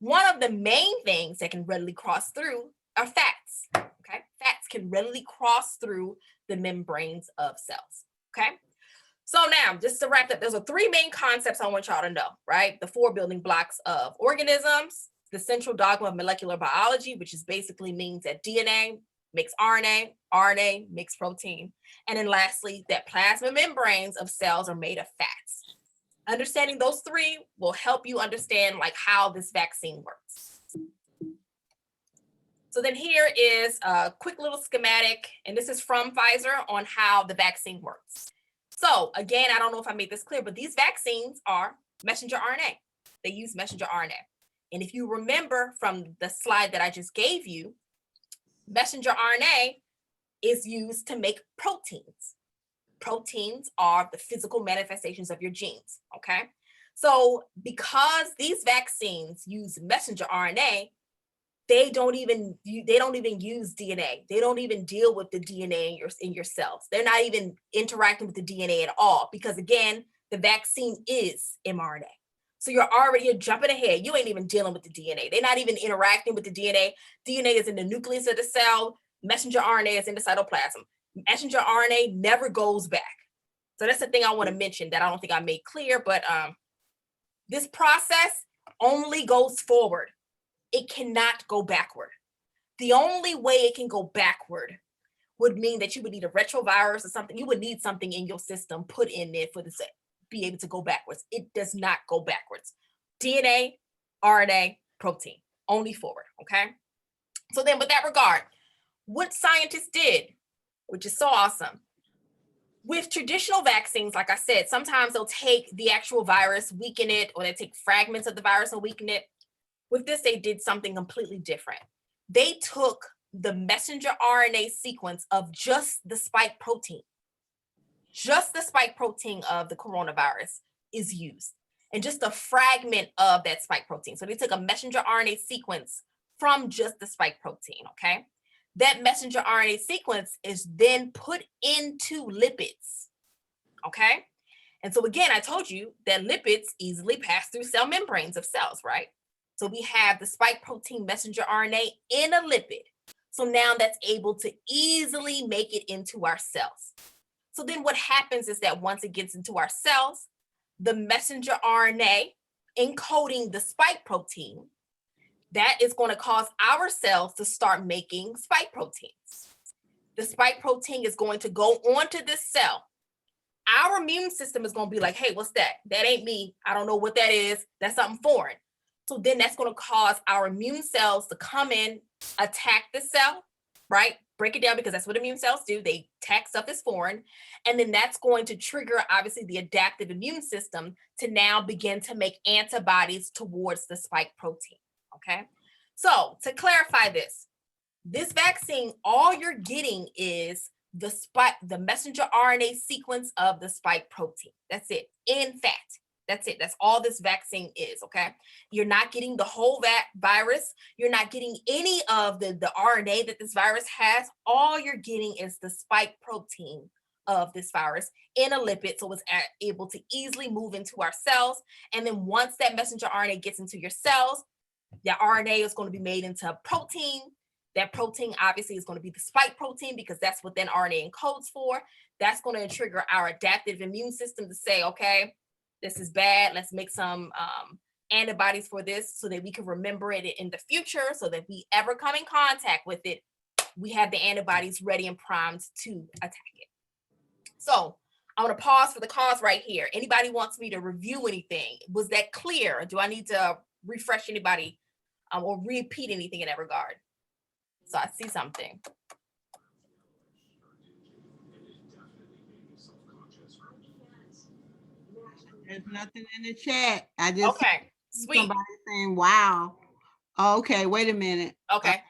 One of the main things that can readily cross through are fats. Okay, fats can readily cross through the membranes of cells. Okay, so now just to wrap up, there's 3 main concepts I want y'all to know, right? The 4 building blocks of organisms, the central dogma of molecular biology, which is basically means that DNA makes RNA, RNA makes protein, and then lastly, that plasma membranes of cells are made of fats. Understanding those 3 will help you understand like how this vaccine works. So then here is a quick little schematic, and this is from Pfizer on how the vaccine works. So again, I don't know if I made this clear, but these vaccines are messenger RNA. They use messenger RNA. And if you remember from the slide that I just gave you, messenger RNA is used to make proteins. Proteins are the physical manifestations of your genes, okay? So because these vaccines use messenger RNA, they don't even use DNA. They don't even deal with the DNA in your cells. They're not even interacting with the DNA at all because again, the vaccine is mRNA. So you're jumping ahead. You ain't even dealing with the DNA. They're not even interacting with the DNA. DNA is in the nucleus of the cell. Messenger RNA is in the cytoplasm. Messenger RNA never goes back. So that's the thing I want to mention that I don't think I made clear, but this process only goes forward. It cannot go backward. The only way it can go backward would mean that you would need a retrovirus or something. You would need something in your system put in there for this to be able to go backwards. It does not go backwards. DNA, RNA, protein, only forward, okay? So then with that regard, what scientists did, which is so awesome, with traditional vaccines, like I said, sometimes they'll take the actual virus, weaken it, or they take fragments of the virus and weaken it. With this, they did something completely different. They took the messenger RNA sequence of just the spike protein. Just the spike protein of the coronavirus is used, and just a fragment of that spike protein. So they took a messenger RNA sequence from just the spike protein, okay? That messenger RNA sequence is then put into lipids, okay? And so again, I told you that lipids easily pass through cell membranes of cells, right? So we have the spike protein messenger RNA in a lipid. So now that's able to easily make it into our cells. So then what happens is that once it gets into our cells, the messenger RNA encoding the spike protein, that is going to cause our cells to start making spike proteins. The spike protein is going to go onto this cell. Our immune system is going to be like, hey, what's that? That ain't me. I don't know what that is. That's something foreign. So then that's going to cause our immune cells to come in, attack the cell, right? Break it down because that's what immune cells do. They attack stuff that's foreign. And then that's going to trigger, obviously, the adaptive immune system to now begin to make antibodies towards the spike protein, okay? So to clarify this vaccine, all you're getting is the messenger RNA sequence of the spike protein. That's it, in fat. That's it. That's all this vaccine is, okay? You're not getting the whole virus. You're not getting any of the RNA that this virus has. All you're getting is the spike protein of this virus in a lipid, so it's able to easily move into our cells. And then once that messenger RNA gets into your cells, that RNA is going to be made into a protein. That protein obviously is going to be the spike protein because that's what then RNA encodes for. That's going to trigger our adaptive immune system to say, okay, this is bad. Let's make some antibodies for this so that we can remember it in the future, so that we ever come in contact with it, we have the antibodies ready and primed to attack it. So I'm going to pause for the cause right here. Anybody wants me to review anything? Was that clear? Do I need to refresh anybody or repeat anything in that regard? So I see something. There's nothing in the chat. I just Okay, sweet. Somebody saying, wow. Okay, wait a minute. Okay.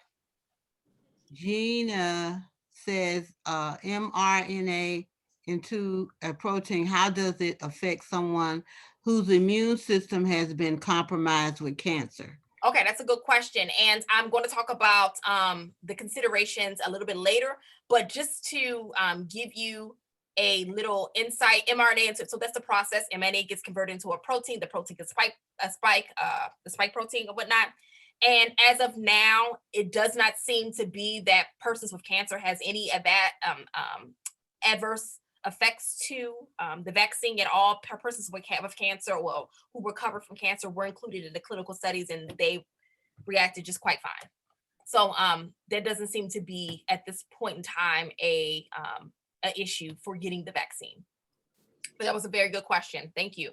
Gina says mRNA into a protein. How does it affect someone whose immune system has been compromised with cancer? Okay, that's a good question. And I'm going to talk about the considerations a little bit later, but just to give you a little insight, mRNA, so that's the process. mRNA gets converted into a protein. The protein gets the spike protein or whatnot. And as of now, it does not seem to be that persons with cancer has any of that adverse effects to the vaccine at all. Persons with cancer or who recovered from cancer were included in the clinical studies, and they reacted just quite fine. So there doesn't seem to be at this point in time a issue for getting the vaccine. But that was a very good question. Thank you.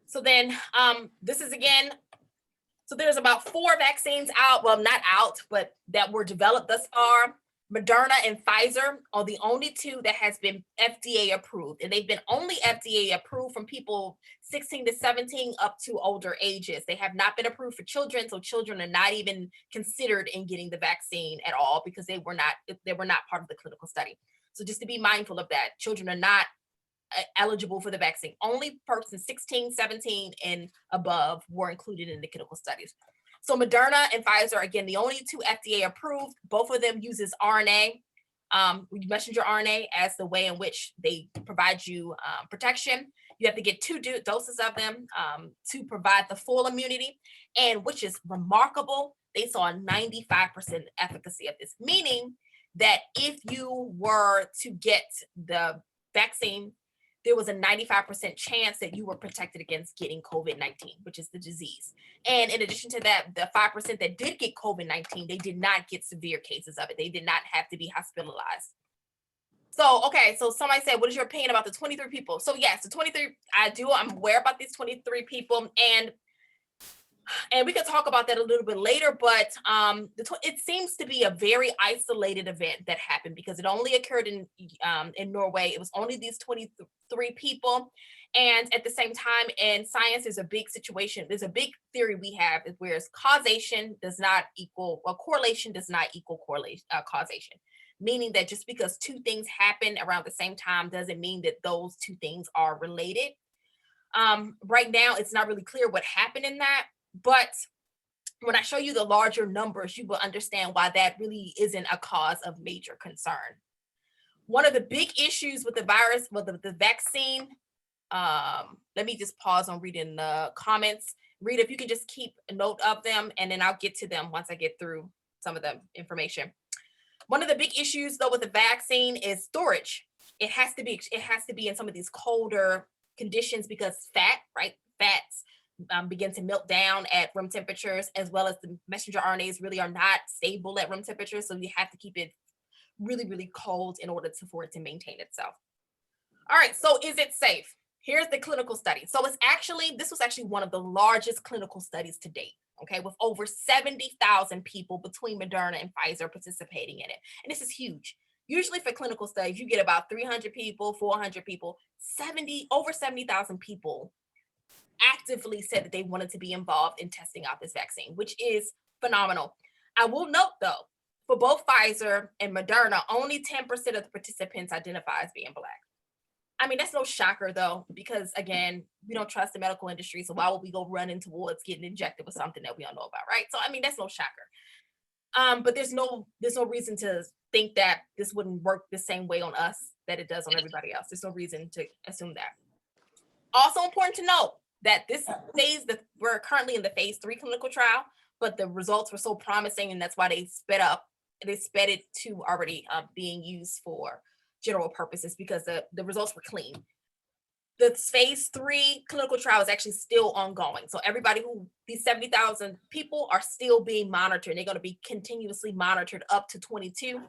So then this is again, so there's about 4 vaccines out, well, not out, but that were developed thus far. Moderna and Pfizer are the only 2 that has been FDA approved, and they've been only FDA approved from people 16 to 17 up to older ages. They have not been approved for children, so children are not even considered in getting the vaccine at all because they were not part of the clinical study. So just to be mindful of that, children are not eligible for the vaccine. Only persons 16, 17 and above were included in the clinical studies. So Moderna and Pfizer, again, the only 2 FDA approved. Both of them uses RNA, messenger RNA, as the way in which they provide you protection. You have to get 2 doses of them to provide the full immunity. And which is remarkable, they saw a 95% efficacy of this, meaning that if you were to get the vaccine, there was a 95% chance that you were protected against getting COVID-19, which is the disease. And in addition to that, the 5% that did get COVID-19, they did not get severe cases of it. They did not have to be hospitalized. So, okay, so somebody said, what is your opinion about the 23 people? So yes, the 23, I'm aware about these 23 people, and we could talk about that a little bit later, but it seems to be a very isolated event that happened because it only occurred in Norway. It was only these 23 people. And at the same time, in science, there's a big situation. There's a big theory we have, whereas causation does not equal, well, correlation does not equal causation. Meaning that just because 2 things happen around the same time doesn't mean that those 2 things are related. Right now, it's not really clear what happened in that. But when I show you the larger numbers, you will understand why that really isn't a cause of major concern. One of the big issues with the virus, well, the vaccine, let me just pause on reading the comments. Rita, if you can just keep a note of them, and then I'll get to them once I get through some of the information. One of the big issues, though, with the vaccine is storage. It has to be in some of these colder conditions because fats begin to melt down at room temperatures, as well as the messenger RNAs really are not stable at room temperatures. So you have to keep it really, really cold in order for it to maintain itself. All right, so is it safe? Here's the clinical study. So this was actually one of the largest clinical studies to date, okay, with over 70,000 people between Moderna and Pfizer participating in it. And this is huge. Usually for clinical studies, you get about 300 people, 400 people, over 70,000 people actively said that they wanted to be involved in testing out this vaccine, which is phenomenal. I will note, though, for both Pfizer and Moderna, only 10% of the participants identify as being Black. I mean, that's no shocker, though, because, again, we don't trust the medical industry, so why would we go running towards getting injected with something that we don't know about, right? So, I mean, that's no shocker. But there's no reason to think that this wouldn't work the same way on us that it does on everybody else. There's no reason to assume that. Also important to note that we're currently in the phase 3 clinical trial, but the results were so promising, and that's why they sped it to already being used for general purposes because the results were clean. The phase 3 clinical trial is actually still ongoing. So these 70,000 people are still being monitored. They're going to be continuously monitored up to 22.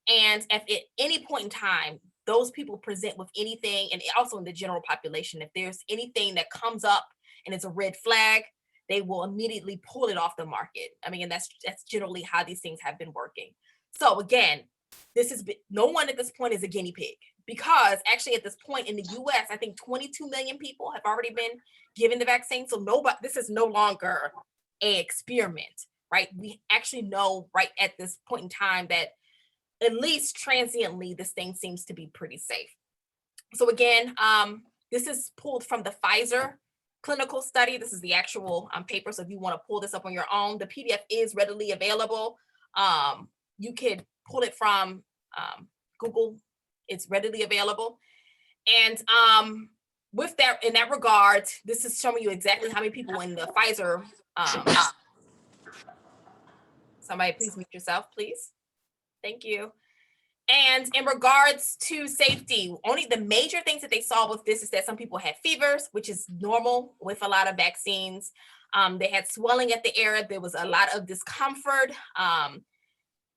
And if at any point in time, those people present with anything, and also in the general population, if there's anything that comes up and it's a red flag, they will immediately pull it off the market. I mean, and that's generally how these things have been working. So again, no one at this point is a guinea pig, because actually at this point in the US, I think 22 million people have already been given the vaccine. So this is no longer an experiment, right? We actually know right at this point in time that at least transiently, this thing seems to be pretty safe. So again, this is pulled from the Pfizer clinical study. This is the actual paper. So if you want to pull this up on your own, the PDF is readily available. You can pull it from Google. It's readily available. And with that, in that regard, this is showing you exactly how many people in the Pfizer. Somebody please mute yourself, please. Thank you. And in regards to safety, only the major things that they saw with this is that some people had fevers, which is normal with a lot of vaccines. They had swelling at the area. There was a lot of discomfort.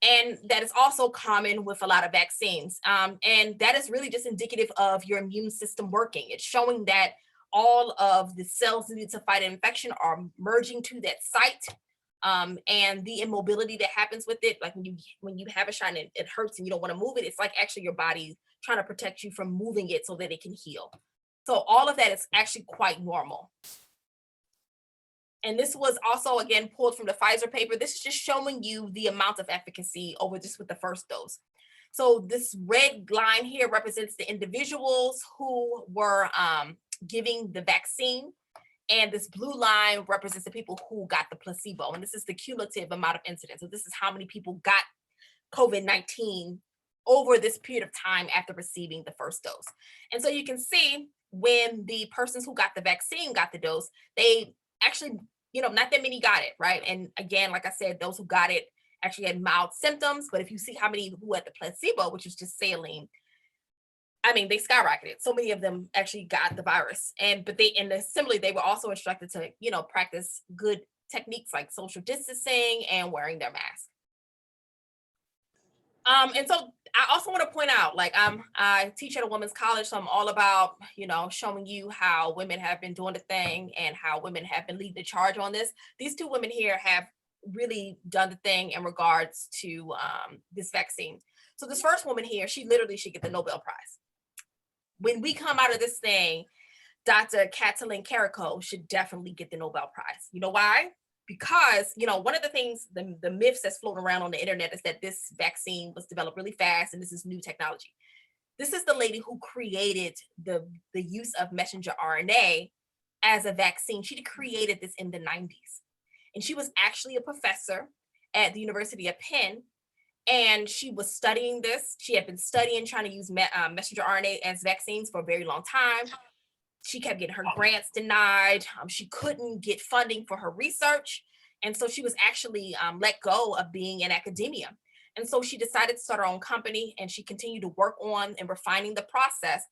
And that is also common with a lot of vaccines. And that is really just indicative of your immune system working. It's showing that all of the cells needed to fight an infection are merging to that site. And the immobility that happens with it, like when you have a shot and it hurts and you don't want to move it, it's like actually your body trying to protect you from moving it so that it can heal. So all of that is actually quite normal. And this was also, again, pulled from the Pfizer paper. This is just showing you the amount of efficacy over just with the first dose. So this red line here represents the individuals who were giving the vaccine. And this blue line represents the people who got the placebo. And this is the cumulative amount of incidence. So this is how many people got COVID-19 over this period of time after receiving the first dose. And so you can see when the persons who got the vaccine got the dose, they actually, not that many got it, right? And again, like I said, those who got it actually had mild symptoms. But if you see how many who had the placebo, which is just saline, they skyrocketed. So many of them actually got the virus. Similarly, they were also instructed to, practice good techniques like social distancing and wearing their mask. And so I also want to point out, I teach at a women's college, so I'm all about, showing you how women have been doing the thing and how women have been leading the charge on this. These two women here have really done the thing in regards to this vaccine. So this first woman here, she literally should get the Nobel Prize. When we come out of this thing, Dr. Katalin Karikó should definitely get the Nobel Prize. You know why? Because, one of the things, the myths that's floating around on the internet is that this vaccine was developed really fast and this is new technology. This is the lady who created the use of messenger RNA as a vaccine. She created this in the 90s. And she was actually a professor at the University of Penn. And she was studying this. She had been studying, trying to use messenger RNA as vaccines for a very long time. She kept getting her grants denied. She couldn't get funding for her research. And so she was actually let go of being in academia. And so she decided to start her own company, and she continued to work on and refining the process.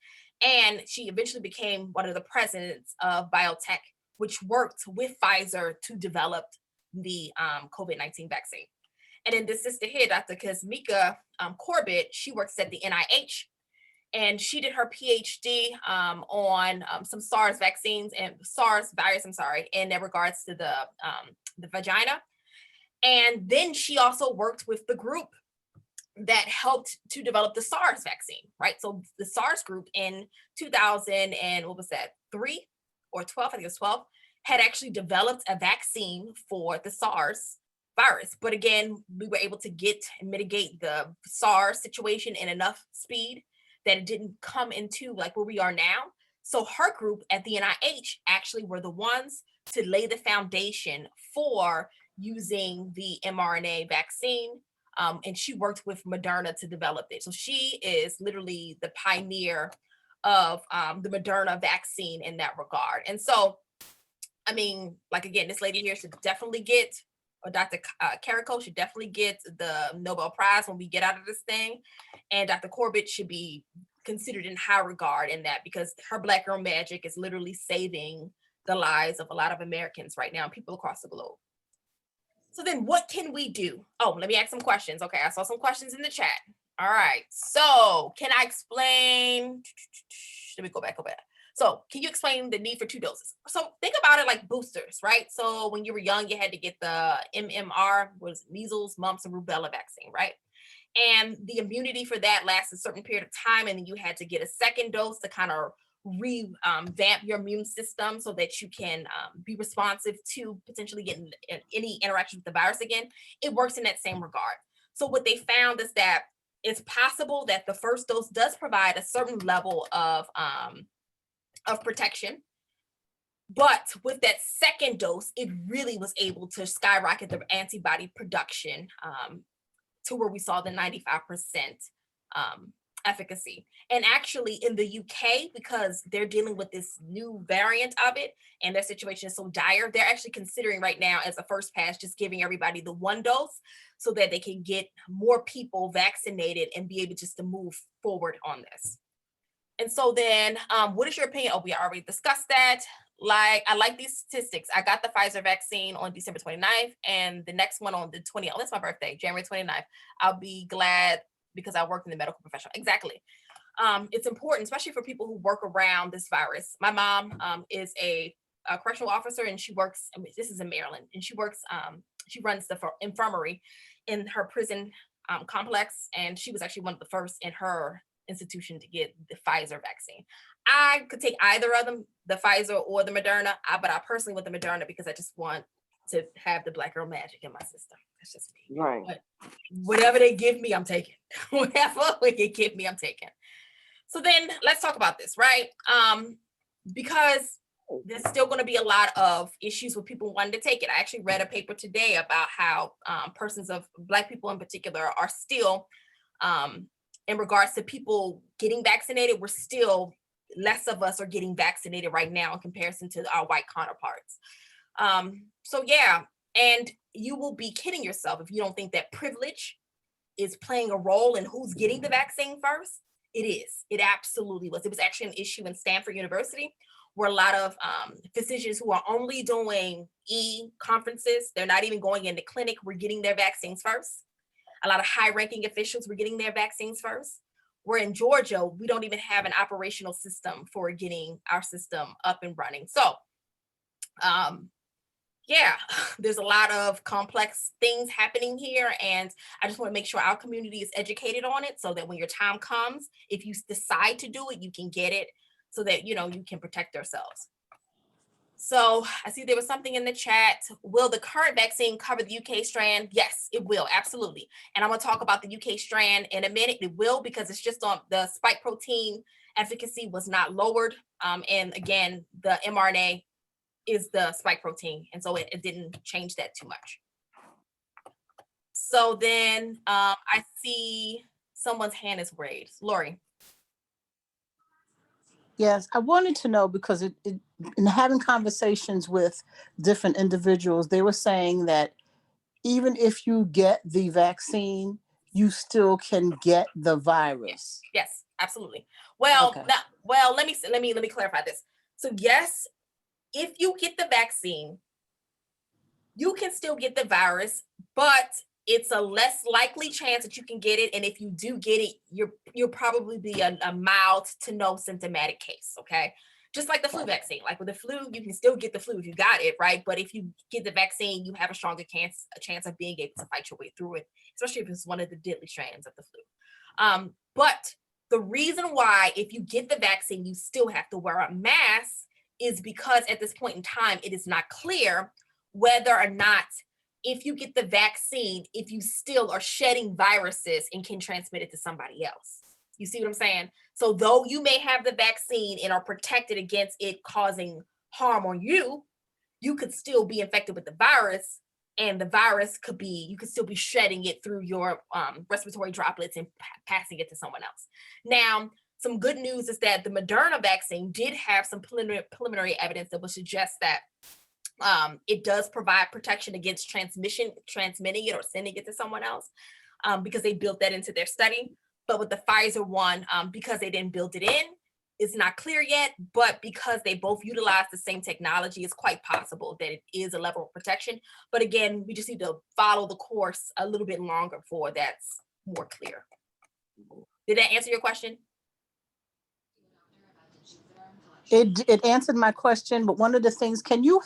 And she eventually became one of the presidents of biotech, which worked with Pfizer to develop the COVID-19 vaccine. And then this sister here, Dr. Kazmika Corbett, she works at the NIH. And she did her PhD on some SARS vaccines and SARS virus, in regards to the vagina. And then she also worked with the group that helped to develop the SARS vaccine, right? So the SARS group in 2000 and 3 or 12, I think it was 12, had actually developed a vaccine for the SARS virus. But again, we were able to get and mitigate the SARS situation in enough speed that it didn't come into like where we are now. So her group at the NIH actually were the ones to lay the foundation for using the mRNA vaccine. And she worked with Moderna to develop it. So she is literally the pioneer of the Moderna vaccine in that regard. And so, again, this lady here should definitely get, or Dr. Karikó should definitely get the Nobel Prize when we get out of this thing. And Dr. Corbett should be considered in high regard in that, because her Black Girl Magic is literally saving the lives of a lot of Americans right now, people across the globe. So then what can we do? Oh, let me ask some questions. Okay, I saw some questions in the chat. All right, so can I explain? Let me go back. So can you explain the need for 2 doses? So think about it like boosters, right? So when you were young, you had to get the MMR, was measles, mumps, and rubella vaccine, right? And the immunity for that lasts a certain period of time. And then you had to get a second dose to kind of revamp your immune system so that you can be responsive to potentially getting any interaction with the virus again. It works in that same regard. So what they found is that it's possible that the first dose does provide a certain level of protection, But with that second dose, it really was able to skyrocket the antibody production to where we saw the 95% efficacy. And actually in the UK, because they're dealing with this new variant of it and their situation is so dire, they're actually considering right now as a first pass just giving everybody the one dose so that they can get more people vaccinated and be able just to move forward on this. And so then what is your opinion? Oh, we already discussed that. Like, I like these statistics. I got the Pfizer vaccine on December 29th and the next one on the 20th. Oh, that's my birthday, January 29th. I'll be glad because I work in the medical profession. Exactly. It's important, especially for people who work around this virus. My mom is a correctional officer and she works, I mean, this is in Maryland, and she works, she runs the infirmary in her prison complex. And she was actually one of the first in her institution to get the Pfizer vaccine. I could take either of them, the Pfizer or the Moderna, but I personally want the Moderna because I just want to have the black girl magic in my system. That's just me. Right. But whatever they give me, I'm taking. Whatever they give me, I'm taking. So then let's talk about this, right? Because there's still going to be a lot of issues with people wanting to take it. I actually read a paper today about how persons of Black people in particular are still, in regards to people getting vaccinated, we're still, less of us are getting vaccinated right now in comparison to our white counterparts. So yeah, and you will be kidding yourself if you don't think that privilege is playing a role in who's getting the vaccine first. It is. It absolutely was. It was actually an issue in Stanford University where a lot of physicians who are only doing e-conferences, they're not even going into clinic, were getting their vaccines first. A lot of high-ranking officials were getting their vaccines first. Where in Georgia, we don't even have an operational system for getting our system up and running. So, yeah, there's a lot of complex things happening here. And I just want to make sure our community is educated on it so that when your time comes, if you decide to do it, you can get it so that, you know, you can protect yourselves. So I see there was something in the chat. Will the current vaccine cover the UK strand? Yes, it will, absolutely. And I'm gonna talk about the UK strand in a minute. It will, because it's just on the spike protein efficacy was not lowered. And again, the mRNA is the spike protein. And so it didn't change that too much. So then I see someone's hand is raised. Lori. Yes, I wanted to know because in having conversations with different individuals, they were saying that even if you get the vaccine, you still can get the virus. Yes, absolutely. Well, Okay. let me clarify this. So yes, if you get the vaccine, you can still get the virus, but it's a less likely chance that you can get it. And if you do get it, you'll probably be a mild to no symptomatic case. Okay. Just like the flu vaccine. Like with the flu, you can still get the flu if you got it, right? But if you get the vaccine, you have a stronger chance of being able to fight your way through it, especially if it's one of the deadly strands of the flu. But the reason why, if you get the vaccine, you still have to wear a mask is because at this point in time, it is not clear whether or not, if you get the vaccine, if you still are shedding viruses and can transmit it to somebody else. You see what I'm saying? So though you may have the vaccine and are protected against it causing harm on you, you could still be infected with the virus, and the virus you could still be shedding it through your respiratory droplets and passing it to someone else. Now, some good news is that the Moderna vaccine did have some preliminary evidence that would suggest that it does provide protection against transmitting it or sending it to someone else, because they built that into their study. But with the Pfizer one, because they didn't build it in, it's not clear yet, but because they both utilize the same technology, it's quite possible that it is a level of protection. But again, we just need to follow the course a little bit longer before that's more clear. Did that answer your question? It answered my question, but one of the things, can you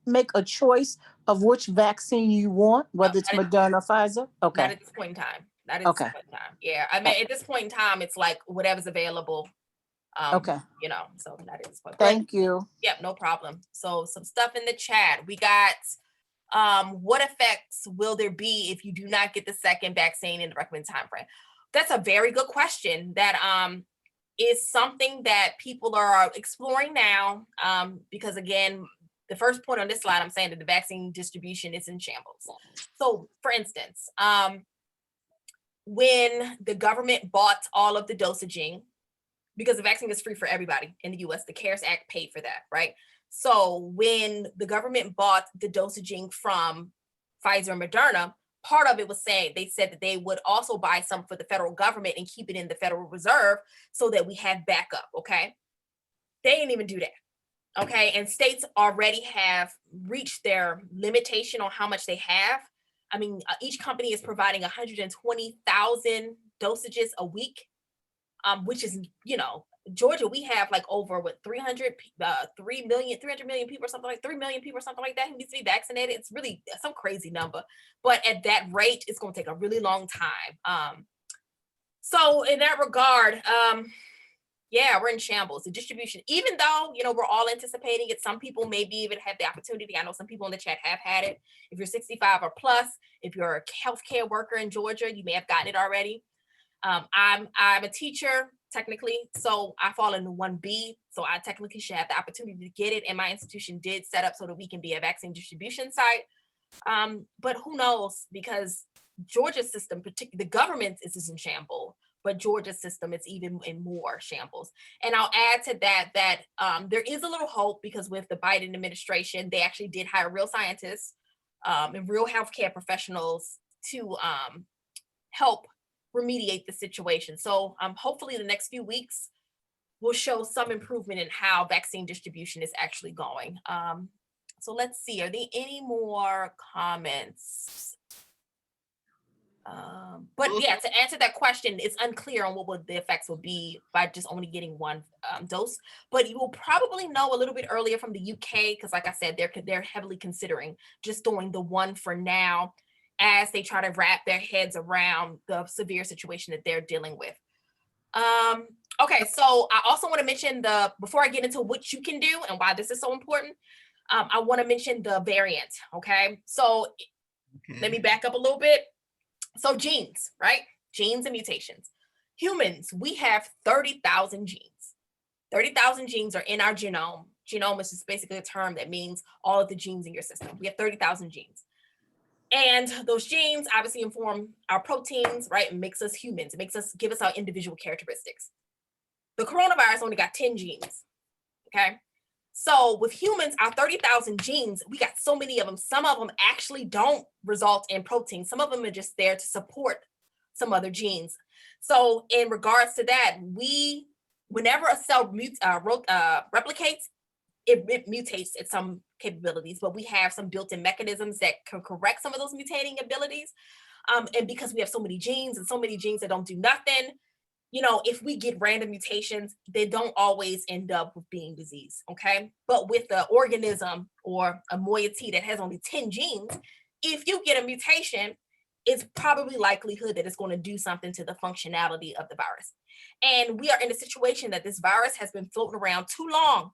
make a choice of which vaccine you want, whether it's Moderna or Pfizer? Okay. Not at this point in time. Not at this point in time. Yeah, I mean, at this point in time, it's like whatever's available. Okay. You know, so not at this point. Thank you. Yep, no problem. So some stuff in the chat. We got, what effects will there be if you do not get the second vaccine in the recommended time frame? That's a very good question that is something that people are exploring now, because again, the first point on this slide, I'm saying that the vaccine distribution is in shambles. So for instance, when the government bought all of the dosaging, because the vaccine is free for everybody in the US, the CARES Act paid for that, right? So when the government bought the dosaging from Pfizer and Moderna, part of it was saying, they said that they would also buy some for the federal government and keep it in the Federal Reserve so that we had backup, okay? They didn't even do that, okay? And states already have reached their limitation on how much they have. I mean, each company is providing 120,000 dosages a week, which is, Georgia, we have like over 300 million people or something like 3 million people or something like that who needs to be vaccinated. It's really some crazy number, but at that rate, it's going to take a really long time. So in that regard, yeah, we're in shambles. The distribution, even though, we're all anticipating it, some people maybe even have the opportunity. I know some people in the chat have had it. If you're 65 or plus, if you're a healthcare worker in Georgia, you may have gotten it already. I'm a teacher technically, so I fall into 1B, so I technically should have the opportunity to get it, and my institution did set up so that we can be a vaccine distribution site. But who knows, because Georgia's system, particularly the government, is in shambles, but Georgia's system is even in more shambles. And I'll add to that there is a little hope, because with the Biden administration, they actually did hire real scientists and real healthcare professionals to help remediate the situation. So hopefully the next few weeks will show some improvement in how vaccine distribution is actually going. So let's see, are there any more comments? But yeah, to answer that question, it's unclear on what the effects will be by just only getting one dose. But you will probably know a little bit earlier from the UK, because like I said, they're heavily considering just doing the one for now, as they try to wrap their heads around the severe situation that they're dealing with. Okay, so I also want to mention before I get into what you can do and why this is so important, I want to mention the variant, okay? So let me back up a little bit. So genes, right? Genes and mutations. Humans, we have 30,000 genes. 30,000 genes are in our genome. Genome is just basically a term that means all of the genes in your system. We have 30,000 genes. And those genes obviously inform our proteins, right? It makes us humans. It give us our individual characteristics. The coronavirus only got 10 genes, okay? So with humans, our 30,000 genes, we got so many of them. Some of them actually don't result in protein. Some of them are just there to support some other genes. So in regards to that, whenever a cell replicates, it mutates at some capabilities, but we have some built-in mechanisms that can correct some of those mutating abilities. And because we have so many genes that don't do nothing, if we get random mutations, they don't always end up with being disease, okay? But with the organism or a moiety that has only 10 genes, if you get a mutation, it's probably likelihood that it's going to do something to the functionality of the virus. And we are in a situation that this virus has been floating around too long.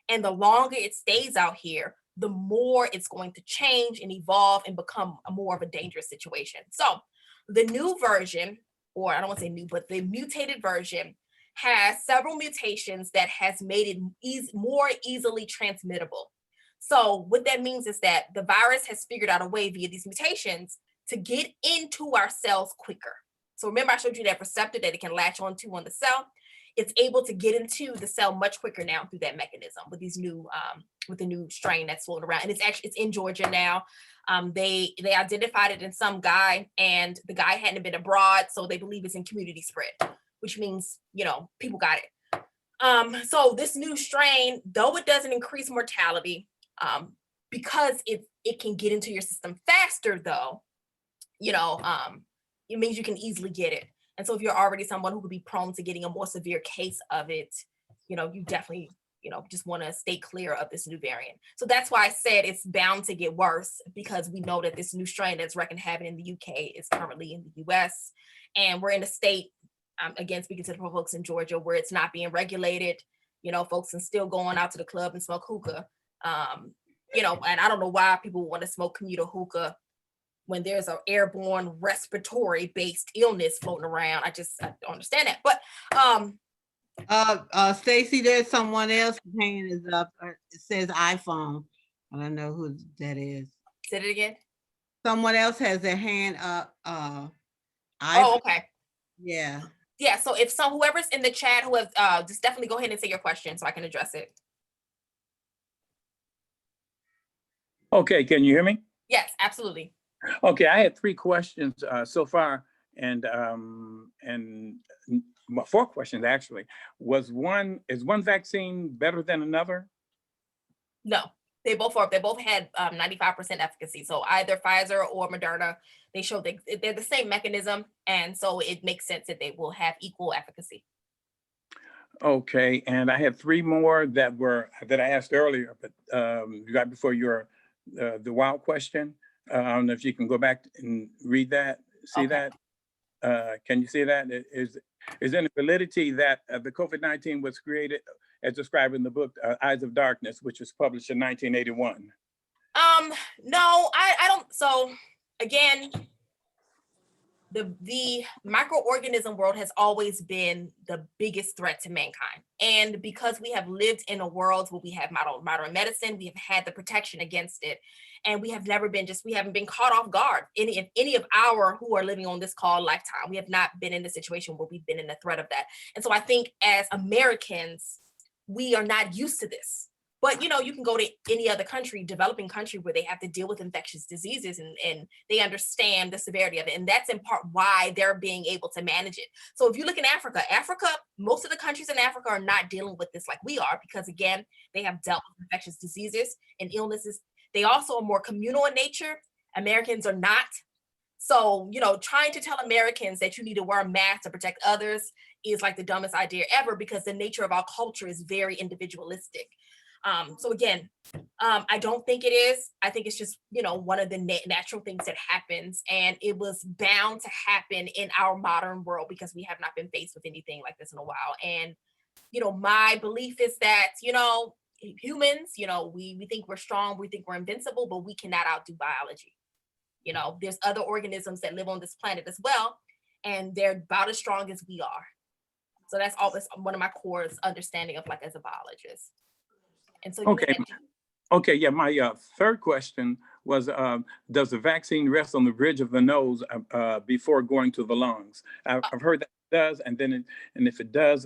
And the longer it stays out here, the more it's going to change and evolve and become more of a dangerous situation. So the new version, or I don't want to say new, but the mutated version has several mutations that has made it more easily transmittable. So what that means is that the virus has figured out a way via these mutations to get into our cells quicker. So remember I showed you that receptor that it can latch onto on the cell. It's able to get into the cell much quicker now through that mechanism with these new, with the new strain that's floating around. And it's in Georgia now. They identified it in some guy, and the guy hadn't been abroad, so they believe it's in community spread, which means, people got it. So this new strain, though it doesn't increase mortality, because it can get into your system faster though, it means you can easily get it. And so if you're already someone who could be prone to getting a more severe case of it, you definitely, just want to stay clear of this new variant. So that's why I said it's bound to get worse, because we know that this new strain that's wreaking havoc in the UK is currently in the US. And we're in a state, again, speaking to the folks in Georgia, where it's not being regulated. Folks are still going out to the club and smoke hookah. And I don't know why people want to smoke commuter hookah when there's an airborne respiratory based illness floating around. I don't understand that. But Stacey, there's someone else. Hand is up. It says iPhone. I don't know who that is. Say it again. Someone else has their hand up. Oh, iPhone. okay. Yeah. Yeah, so if whoever's in the chat who has just definitely go ahead and say your question so I can address it. Okay, can you hear me? Yes, absolutely. Okay, I had 3 questions so far, and well, 4 questions actually. Is one vaccine better than another? No, they both had 95% efficacy. So either Pfizer or Moderna, they show they're the same mechanism, and so it makes sense that they will have equal efficacy. Okay, and I had 3 more that I asked earlier, but right before your the wild question. I don't know if you can go back and read that, see Okay. that. Can you see that? Is there any validity that the COVID-19 was created as described in the book Eyes of Darkness, which was published in 1981? No, I don't. So again, the microorganism world has always been the biggest threat to mankind. And because we have lived in a world where we have modern medicine, we have had the protection against it. And we have never been we haven't been caught off guard. Any of our who are living on this call lifetime, we have not been in a situation where we've been in the threat of that. And so I think as Americans, we are not used to this. But you can go to any other country, developing country, where they have to deal with infectious diseases and they understand the severity of it. And that's in part why they're being able to manage it. So if you look in Africa, most of the countries in Africa are not dealing with this like we are, because again, they have dealt with infectious diseases and illnesses. They also are more communal in nature. Americans are not. So, trying to tell Americans that you need to wear a mask to protect others is like the dumbest idea ever, because the nature of our culture is very individualistic. So again, I don't think it is. I think it's just, one of the natural things that happens, and it was bound to happen in our modern world because we have not been faced with anything like this in a while. And, my belief is that, humans, we think we're strong, we think we're invincible, but we cannot outdo biology. There's other organisms that live on this planet as well, and they're about as strong as we are. So that's always one of my core understanding of as a biologist. And so Okay, yeah, my 3rd question was, does the vaccine rest on the bridge of the nose before going to the lungs? I've heard that it does, and if it does,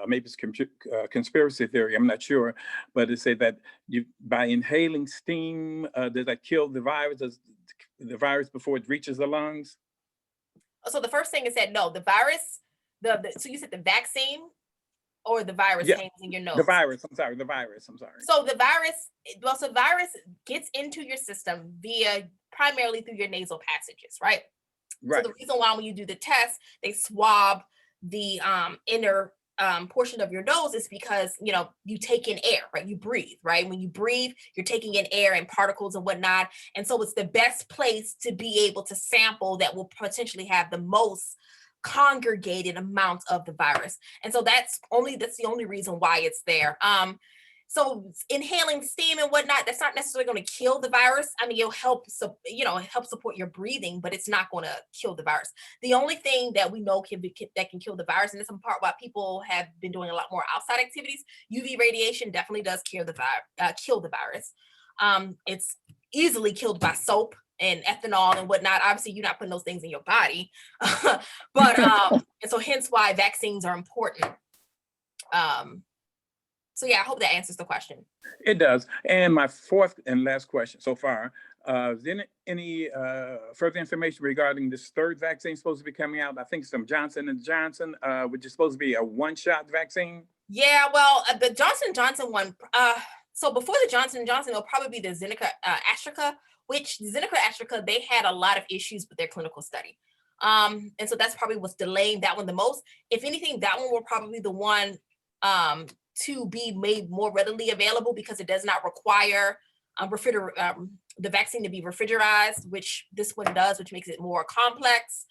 maybe it's conspiracy theory, I'm not sure, but it say that by inhaling steam, does that kill the virus before it reaches the lungs? So the first thing is that no, the virus, so you said the vaccine or the virus hangs in your nose? The virus, I'm sorry. So the virus gets into your system primarily through your nasal passages, right? Right. So the reason why when you do the test, they swab the inner portion of your nose is because, you take in air, right? You breathe, right? When you breathe, you're taking in air and particles and whatnot. And so it's the best place to be able to sample that will potentially have the most congregated amount of the virus. And so that's the only reason why it's there. So inhaling steam and whatnot, that's not necessarily going to kill the virus. I mean, it'll help support your breathing, but it's not going to kill the virus. The only thing that we know that can kill the virus, and it's in part why people have been doing a lot more outside activities, UV radiation definitely does kill the virus. It's easily killed by soap and ethanol and whatnot. Obviously, you're not putting those things in your body, but and so hence why vaccines are important. So yeah, I hope that answers the question. It does. And my 4th and last question so far, is there any further information regarding this 3rd vaccine supposed to be coming out? I think some Johnson & Johnson, which is supposed to be a one-shot vaccine. Yeah, well, the Johnson & Johnson one, so before the Johnson & Johnson, it'll probably be the Zeneca-AstraZeneca, which Zeneca-AstraZeneca, they had a lot of issues with their clinical study. And so that's probably what's delaying that one the most. If anything, that one will probably be the one to be made more readily available because it does not require the vaccine to be refrigerized, which this one does, which makes it more complex.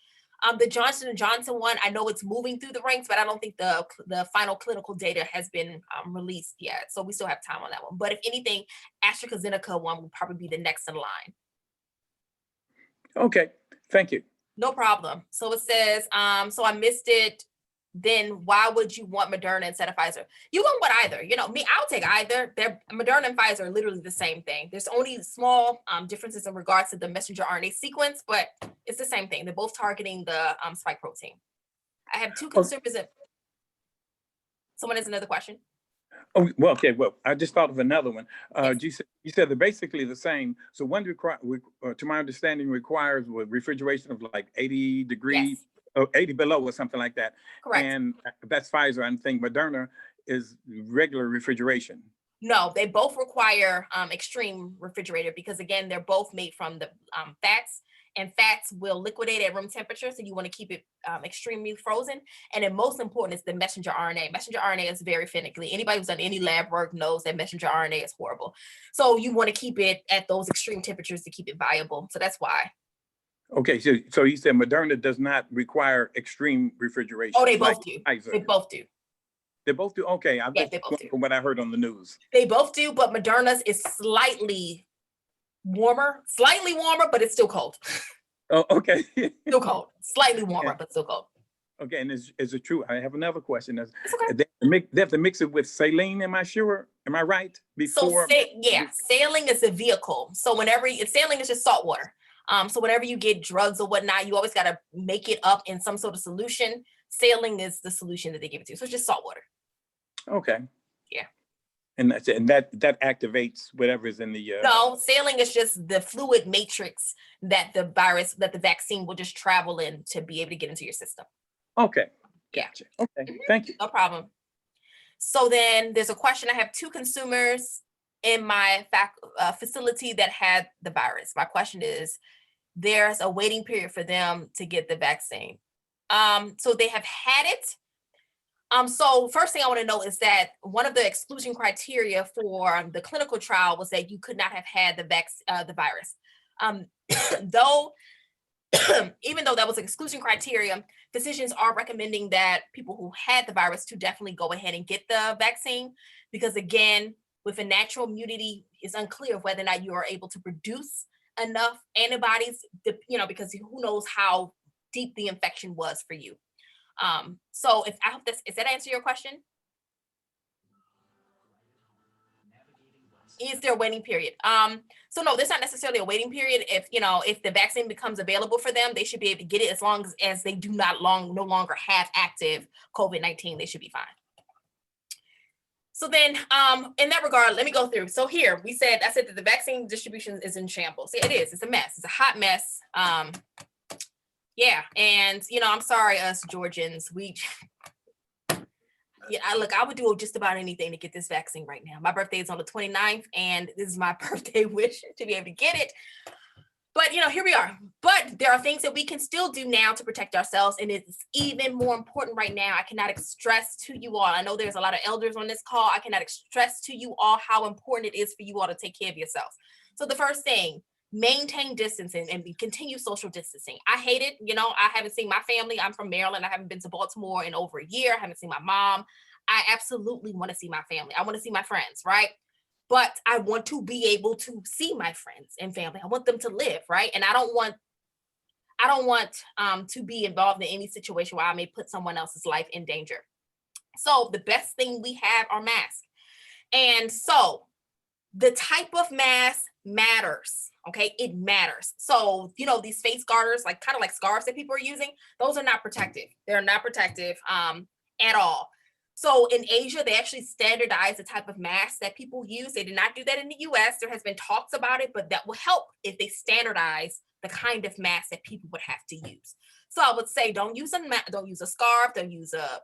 The Johnson & Johnson one, I know it's moving through the ranks, but I don't think the final clinical data has been released yet. So we still have time on that one. But if anything, AstraZeneca one will probably be the next in line. Okay, thank you. No problem. So it says, so I missed it. then why would you want Moderna instead of Pfizer? You won't want either. You know, me, I'll take either. Moderna and Pfizer are literally the same thing. There's only small differences in regards to the messenger RNA sequence, but it's the same thing. They're both targeting the spike protein. I have two consumers. Someone has another question. Oh, well, okay. Well, I just thought of another one. Yes. You said they're basically the same. So one to my understanding, requires refrigeration of like 80 degrees, yes. 80 below or something like that. Correct. And that's Pfizer. I think Moderna is regular refrigeration. No, they both require extreme refrigerator because, again, they're both made from the fats, and fats will liquidate at room temperature. So you want to keep it extremely frozen. And then most important is the messenger RNA. Messenger RNA is very finicky. Anybody who's done any lab work knows that messenger RNA is horrible. So you want to keep it at those extreme temperatures to keep it viable. So that's why. Okay, so you said Moderna does not require extreme refrigeration. Oh, they both do. Pfizer. They both do. They both do? Okay, I'm yeah, just they both do. From what I heard on the news. They both do, but Moderna's is slightly warmer, but it's still cold. Oh, okay. Still cold. Slightly warmer, but still cold. Okay, and is it true? I have another question. It's okay. They have to mix it with saline, am I sure? Am I right? Before. So, saline is a vehicle. So saline is just salt water. So whenever you get drugs or whatnot, you always got to make it up in some sort of solution. Saline is the solution that they give it to. So it's just salt water. Okay. Yeah. And that's it. And that activates whatever's in the. No, saline is just the fluid matrix that the vaccine will just travel in to be able to get into your system. Okay. Gotcha. Yeah. Okay. Thank you. No problem. So then there's a question. I have two consumers in my facility that had the virus. My question is, there's a waiting period for them to get the vaccine. So they have had it. So first thing I want to know is that one of the exclusion criteria for the clinical trial was that you could not have had the virus. Though, even though that was an exclusion criteria, physicians are recommending that people who had the virus to definitely go ahead and get the vaccine, because again, with a natural immunity, it's unclear whether or not you are able to produce enough antibodies, because who knows how deep the infection was for you. So I hope does that answer your question? Is there a waiting period? So no, there's not necessarily a waiting period. If the vaccine becomes available for them, they should be able to get it as long as they do no longer have active COVID-19, they should be fine. So then, in that regard, let me go through. So here, I said that the vaccine distribution is in shambles. Yeah, it is. It's a mess. It's a hot mess. Yeah, and I'm sorry, us Georgians. I would do just about anything to get this vaccine right now. My birthday is on the 29th, and this is my birthday wish to be able to get it. But here we are. But there are things that we can still do now to protect ourselves, and it's even more important right now. I cannot stress to you all. I know there's a lot of elders on this call. I cannot stress to you all how important it is for you all to take care of yourselves. So the first thing, maintain distancing and continue social distancing. I hate it. I haven't seen my family. I'm from Maryland. I haven't been to Baltimore in over a year. I haven't seen my mom. I absolutely want to see my family. I want to see my friends, right? But I want to be able to see my friends and family. I want them to live, right? And I don't want to be involved in any situation where I may put someone else's life in danger. So the best thing we have are masks. And so the type of mask matters. Okay, it matters. So, these face garters, kind of like scarves that people are using, those are not protective. They're not protective at all. So in Asia, they actually standardized the type of mask that people use. They did not do that in the US. There has been talks about it, but that will help if they standardize the kind of mask that people would have to use. So I would say don't use a scarf, don't use a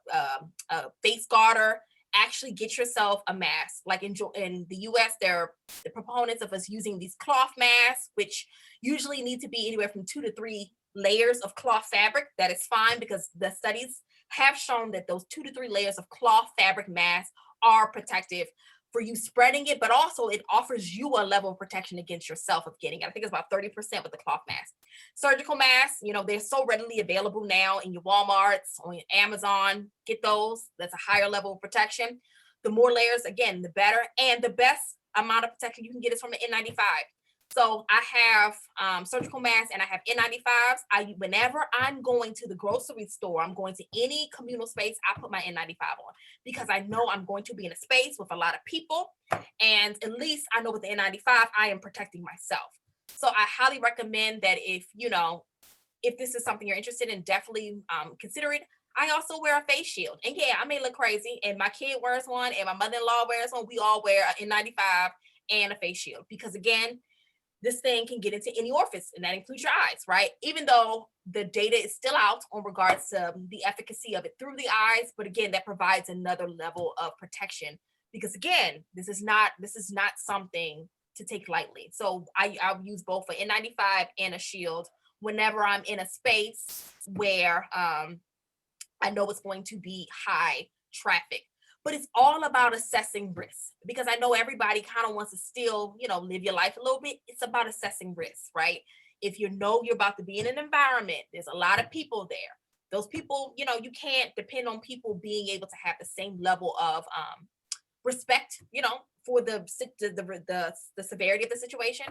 face garter. Actually get yourself a mask. Like in the US, there are the proponents of us using these cloth masks, which usually need to be anywhere from 2 to 3 layers of cloth fabric. That is fine because the studies have shown that those 2 to 3 layers of cloth fabric masks are protective for you spreading it, but also it offers you a level of protection against yourself of getting it. I think it's about 30% with the cloth mask. Surgical masks, they're so readily available now in your Walmarts, on your Amazon. Get those. That's a higher level of protection. The more layers, again, the better. And the best amount of protection you can get is from an N95. So I have surgical masks and I have N95s. Whenever I'm going to the grocery store, I'm going to any communal space, I put my N95 on because I know I'm going to be in a space with a lot of people. And at least I know with the N95, I am protecting myself. So I highly recommend that if this is something you're interested in, definitely consider it. I also wear a face shield. And yeah, I may look crazy and my kid wears one and my mother-in-law wears one. We all wear an N95 and a face shield because again, this thing can get into any orifice, and that includes your eyes, right? Even though the data is still out on regards to the efficacy of it through the eyes, but again, that provides another level of protection because again, this is not something to take lightly. So I'll use both an N95 and a shield whenever I'm in a space where I know it's going to be high traffic. But it's all about assessing risk because I know everybody kind of wants to still, live your life a little bit. It's about assessing risk, right? If you know you're about to be in an environment, there's a lot of people there. Those people, you can't depend on people being able to have the same level of respect, for the severity of the situation.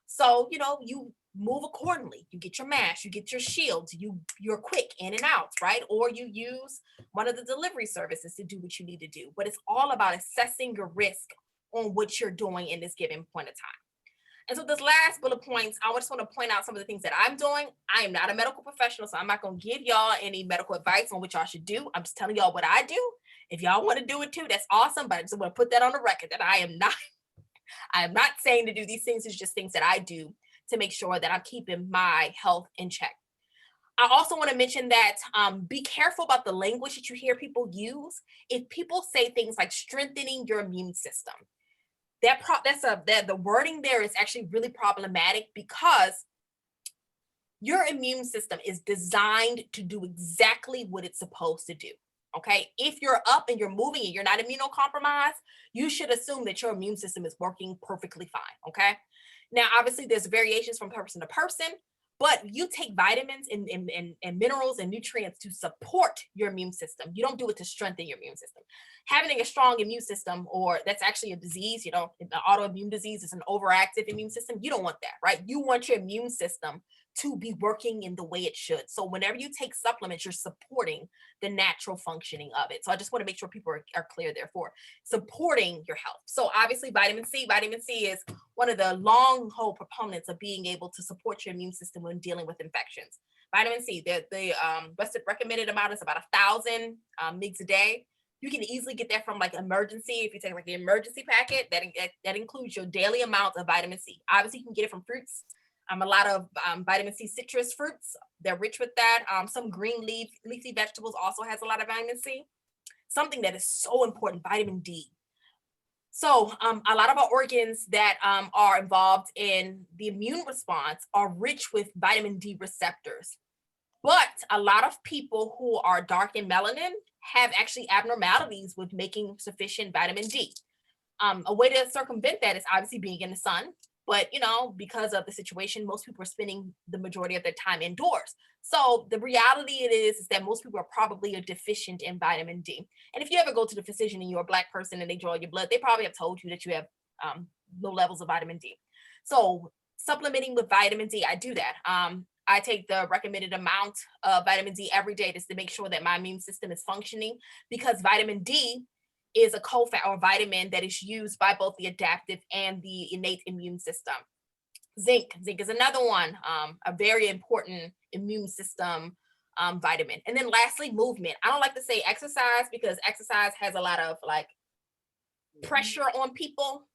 So, you move accordingly. You get your mask, you get your shields, you're quick in and out, right? Or you use one of the delivery services to do what you need to do. But it's all about assessing your risk on what you're doing in this given point of time. And so this last bullet points, I just want to point out some of the things that I'm doing. I am not a medical professional, so I'm not going to give y'all any medical advice on what y'all should do. I'm just telling y'all what I do. If y'all want to do it too, that's awesome. But I just want to put that on the record that I am not saying to do these things. It's just things that I do to make sure that I'm keeping my health in check. I also want to mention that be careful about the language that you hear people use. If people say things like strengthening your immune system, the wording there is actually really problematic because your immune system is designed to do exactly what it's supposed to do. Okay, if you're up and you're moving and you're not immunocompromised, you should assume that your immune system is working perfectly fine. Okay, now obviously there's variations from person to person, but you take vitamins and minerals and nutrients to support your immune system. You don't do it to strengthen your immune system. Having a strong immune system, or that's actually a disease, the autoimmune disease is an overactive immune system. You don't want that, right? You want your immune system to be working in the way it should. So whenever you take supplements, you're supporting the natural functioning of it. So I just want to make sure people are clear therefore supporting your health. So obviously vitamin C is one of the long haul proponents of being able to support your immune system when dealing with infections. Vitamin C, the recommended amount is about 1,000 mg a day. You can easily get that from like emergency. If you take like the emergency packet, that includes your daily amount of vitamin C. Obviously you can get it from fruits. A lot of vitamin C citrus fruits, they're rich with that. Some green leafy vegetables also has a lot of vitamin C. Something that is so important, vitamin D. So a lot of our organs that are involved in the immune response are rich with vitamin D receptors. But a lot of people who are dark in melanin have actually abnormalities with making sufficient vitamin D. A way to circumvent that is obviously being in the sun. But, because of the situation, most people are spending the majority of their time indoors. So the reality is that most people are probably deficient in vitamin D. And if you ever go to the physician and you're a Black person and they draw your blood, they probably have told you that you have low levels of vitamin D. So supplementing with vitamin D, I do that. I take the recommended amount of vitamin D every day just to make sure that my immune system is functioning, because vitamin D is a cofactor or vitamin that is used by both the adaptive and the innate immune system. Zinc is another one, a very important immune system vitamin. And then lastly, movement. I don't like to say exercise because exercise has a lot of like pressure on people.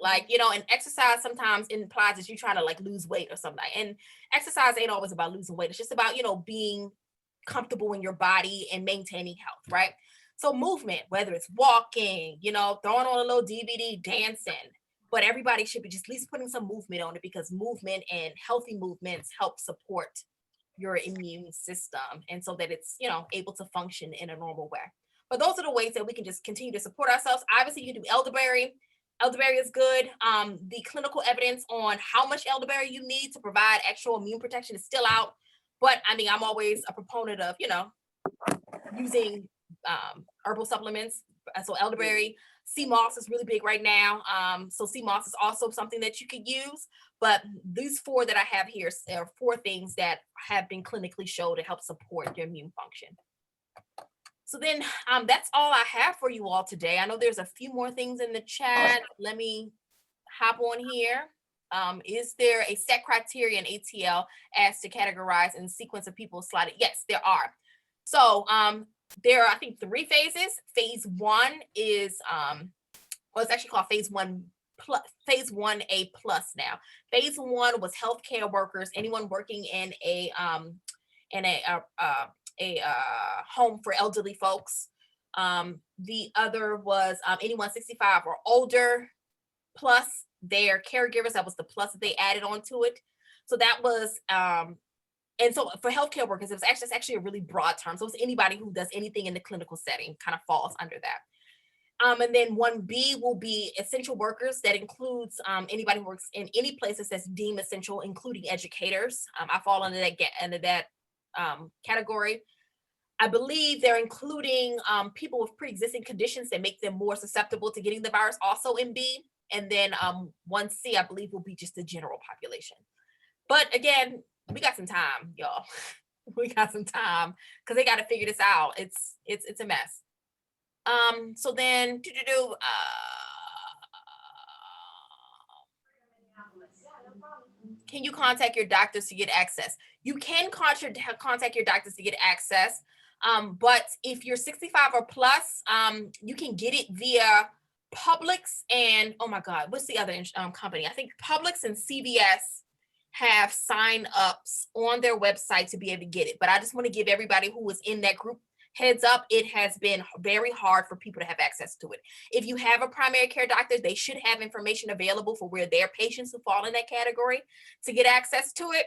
And exercise sometimes implies that you're trying to like lose weight or something. And exercise ain't always about losing weight. It's just about, being comfortable in your body and maintaining health, right? So movement, whether it's walking, throwing on a little DVD, dancing, but everybody should be just at least putting some movement on it, because movement and healthy movements help support your immune system. And so that it's, able to function in a normal way. But those are the ways that we can just continue to support ourselves. Obviously you can do elderberry. Elderberry is good. The clinical evidence on how much elderberry you need to provide actual immune protection is still out. But I'm always a proponent of, using herbal supplements. So elderberry, CMOS is really big right now. So CMOS is also something that you could use. But these 4 that I have here are 4 things that have been clinically shown to help support your immune function. So then that's all I have for you all today. I know there's a few more things in the chat. Let me hop on here. Is there a set criteria in ATL as to categorize and sequence of people slotted? Yes, there are. So there are, I think, 3 phases. Phase 1 is, well, it's actually called phase 1 plus, phase 1A plus now. Phase 1 was healthcare workers, anyone working in a home for elderly folks. The other was anyone 65 or older, plus their caregivers. That was the plus that they added onto it. So that was, and so for healthcare workers, it's actually a really broad term. So it's anybody who does anything in the clinical setting kind of falls under that. And then 1B will be essential workers. That includes anybody who works in any places that's deemed essential, including educators. I fall under that category. I believe they're including people with pre-existing conditions that make them more susceptible to getting the virus, also in B. And then 1C, I believe, will be just the general population. But again, we got some time, y'all. We got some time because they got to figure this out. It's a mess. So then, can you contact your doctors to get access? You can contact your doctors to get access. But if you're 65 or plus, you can get it via Publix and, oh my God, what's the other company? I think Publix and CVS have sign-ups on their website to be able to get it. But I just want to give everybody who is in that group heads up, it has been very hard for people to have access to it. If you have a primary care doctor, they should have information available for where their patients who fall in that category to get access to it.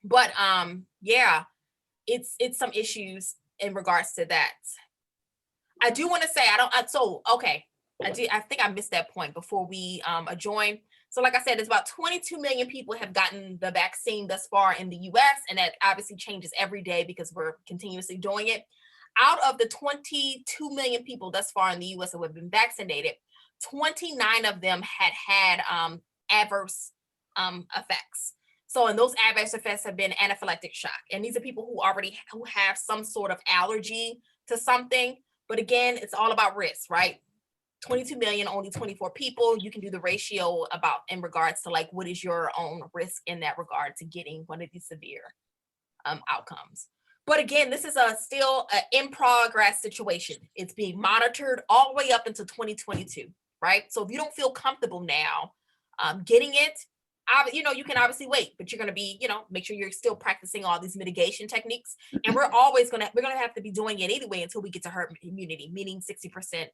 But yeah, it's some issues in regards to that. I do want to say, I think I missed that point before we adjourn. So like I said, there's about 22 million people have gotten the vaccine thus far in the US, and that obviously changes every day because we're continuously doing it. Out of the 22 million people thus far in the US who have been vaccinated, 29 of them had adverse effects. So, and those adverse effects have been anaphylactic shock. And these are people who have some sort of allergy to something. But again, it's all about risk, right? 22 million, only 24 people. You can do the ratio about in regards to like, what is your own risk in that regard to getting one of these severe outcomes. But again, this is still an in progress situation. It's being monitored all the way up until 2022, right? So if you don't feel comfortable now getting it, you can obviously wait, but you're going to be, make sure you're still practicing all these mitigation techniques. And we're going to have to be doing it anyway until we get to herd immunity, meaning 60%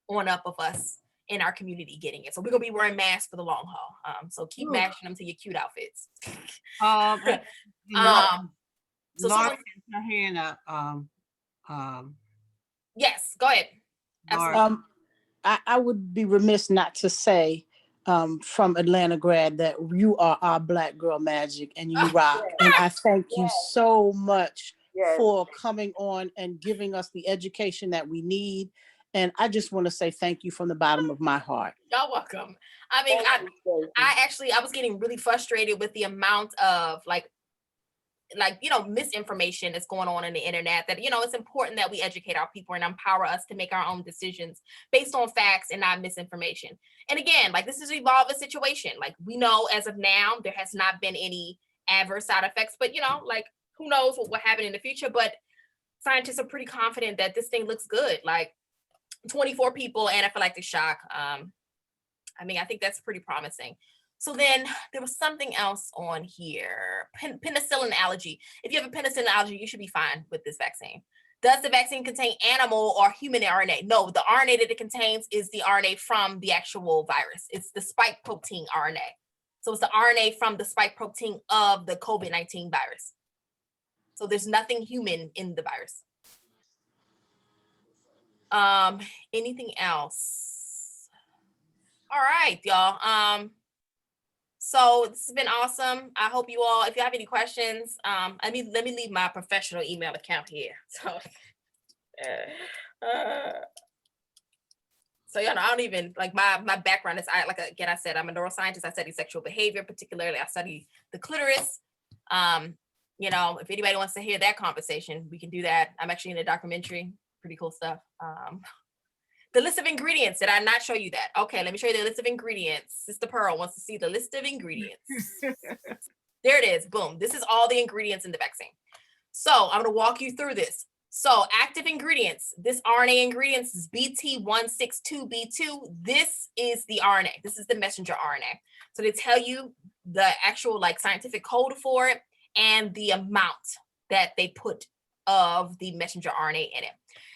on up of us in our community getting it. So we're going to be wearing masks for the long haul. So keep mashing them to your cute outfits. So Laura has her hand up. Yes, go ahead. Absolutely. I would be remiss not to say from Atlanta grad that you are our Black girl magic and you rock. And I thank you so much for coming on and giving us the education that we need. And I just want to say thank you from the bottom of my heart. Y'all welcome. I mean, I was getting really frustrated with the amount of misinformation that's going on the internet, that, it's important that we educate our people and empower us to make our own decisions based on facts and not misinformation. And again, this is an evolving situation. We know as of now, there has not been any adverse side effects, but who knows what will happen in the future, but scientists are pretty confident that this thing looks good. 24 people anaphylactic shock. I think that's pretty promising. So then there was something else on here. Penicillin allergy. If you have a penicillin allergy, you should be fine with this vaccine. Does the vaccine contain animal or human RNA? No, the RNA that it contains is the RNA from the actual virus. It's the spike protein RNA. So it's the RNA from the spike protein of the COVID-19 virus. So there's nothing human in the virus. Anything else? All right, y'all. So this has been awesome. I hope you all, if you have any questions, let me leave my professional email account here. So I don't even like my background is again I said I'm a neuroscientist. I study sexual behavior, particularly I study the clitoris. If anybody wants to hear that conversation, we can do that. I'm actually in a documentary, pretty cool stuff. The list of ingredients. Did I not show you that? Okay, let me show you the list of ingredients. Sister Pearl wants to see the list of ingredients. There it is. Boom. This is all the ingredients in the vaccine. So I'm going to walk you through this. So active ingredients, this RNA ingredients is BT162B2. This is the RNA. This is the messenger RNA. So they tell you the actual scientific code for it and the amount that they put of the messenger RNA in it.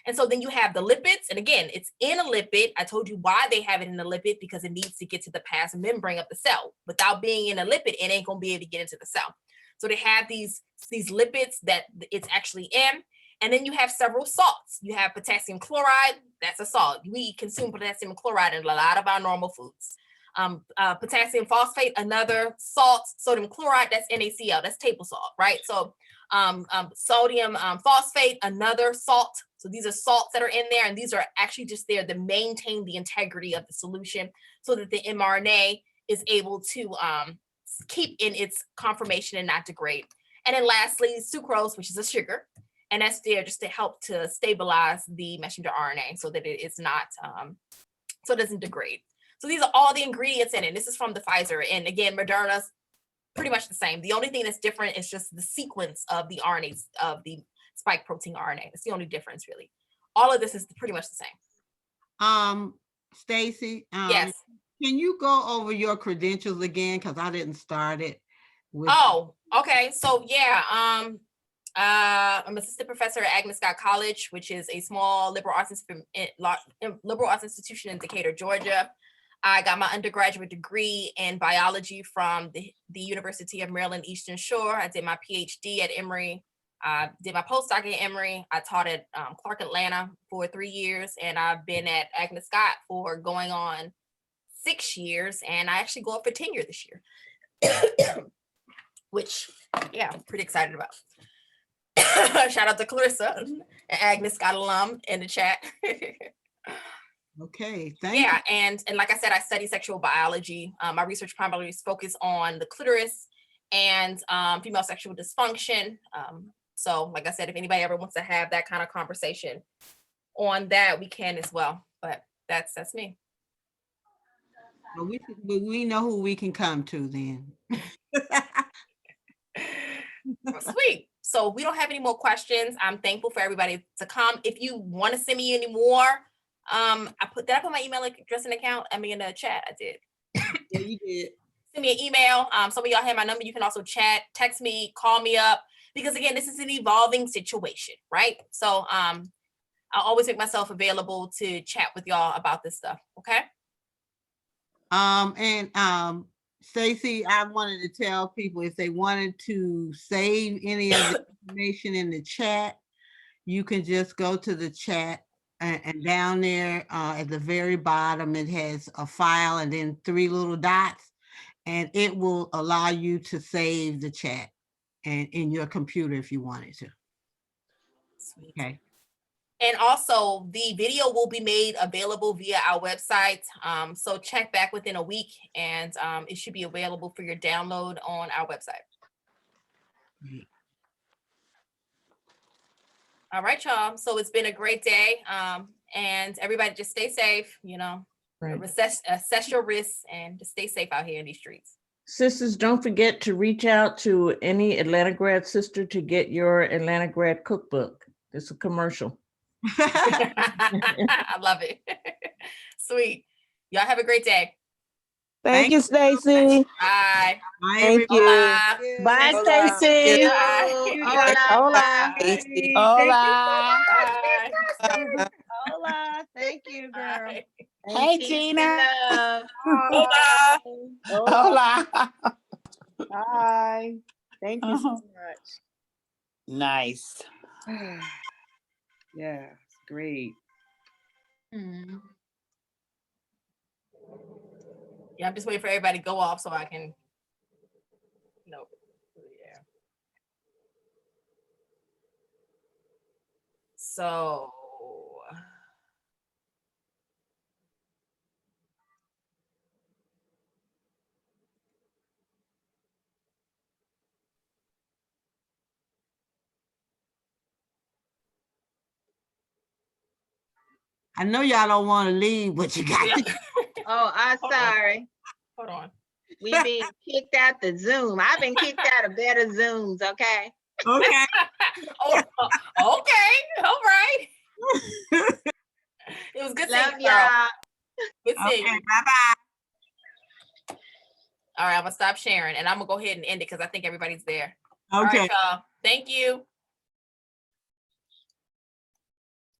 And so then you have the lipids. And again, it's in a lipid. I told you why they have it in a lipid, because it needs to get to the plasma membrane of the cell. Without being in a lipid, it ain't going to be able to get into the cell. So they have these lipids that it's actually in. And then you have several salts. You have potassium chloride, that's a salt. We consume potassium chloride in a lot of our normal foods. Potassium phosphate, another salt. Sodium chloride, that's NaCl, that's table salt, right? So sodium phosphate, another salt. So these are salts that are in there, and these are actually just there to maintain the integrity of the solution so that the mRNA is able to keep in its conformation and not degrade. And then lastly, sucrose, which is a sugar. And that's there just to help to stabilize the messenger RNA so that it's not, so it doesn't degrade. So these are all the ingredients in it. This is from the Pfizer. And again, Moderna's pretty much the same. The only thing that's different is just the sequence of the RNAs, of the spike protein RNA. That's the only difference, really. All of this is pretty much the same. Stacey, yes. Can you go over your credentials again? Because I didn't start it. Oh, okay. So yeah, I'm assistant professor at Agnes College, which is a small liberal arts institution in Decatur, Georgia. I got my undergraduate degree in biology from the University of Maryland Eastern Shore. I did my PhD at Emory. I did my postdoc at Emory. I taught at Clark Atlanta for 3 years, and I've been at Agnes Scott for going on 6 years, and I actually go up for tenure this year, which, yeah, I'm pretty excited about. Shout out to Clarissa, an Agnes Scott alum in the chat. Okay, thank you. Yeah, and like I said, I study sexual biology. My research primarily is focused on the clitoris and female sexual dysfunction. So like I said, if anybody ever wants to have that kind of conversation on that, we can as well. But that's me. Well, we know who we can come to then. Sweet. So we don't have any more questions. I'm thankful for everybody to come. If you want to send me any more, did I put my email address in the account? I mean, in the chat, I did. Yeah, you did. Send me an email. Some of y'all have my number. You can also chat, text me, call me up, because again, this is an evolving situation, right? So I'll always make myself available to chat with y'all about this stuff. Okay. Stacey, I wanted to tell people if they wanted to save any of the information in the chat, you can just go to the chat and down there at the very bottom, it has a file and then 3 little dots, and it will allow you to save the chat and in your computer if you wanted to. Sweet. Okay. And also the video will be made available via our website. So check back within a week, and it should be available for your download on our website. Great. All right, y'all. So it's been a great day. And everybody just stay safe, Right. assess your risks and just stay safe out here in these streets. Sisters, don't forget to reach out to any Atlanta grad sister to get your Atlanta grad cookbook. It's a commercial. I love it. Sweet. Y'all have a great day. Thank you, Stacey. Bye. Thank you. Hola. Bye, Hola. Stacey. Bye. Hola. Stacey. Hola. Bye. Hola. Thank you, girl. Bye. Hey, Gina. Hola. Hola. Hi. Thank you so much. Nice. Yeah, it's great. Yeah, I'm just waiting for everybody to go off so I can, yeah. So I know y'all don't want to leave, but you got to. Oh, I'm Hold on. sorry. Hold on. We being kicked out the Zoom. I've been kicked out of better Zooms, okay? Okay. Oh, okay. All right. It was good seeing Love you, girl. y'all. Good seeing Okay. you. Bye-bye. All right, I'm gonna stop sharing and I'm gonna go ahead and end it because I think everybody's there. All right, Okay. y'all. Thank you.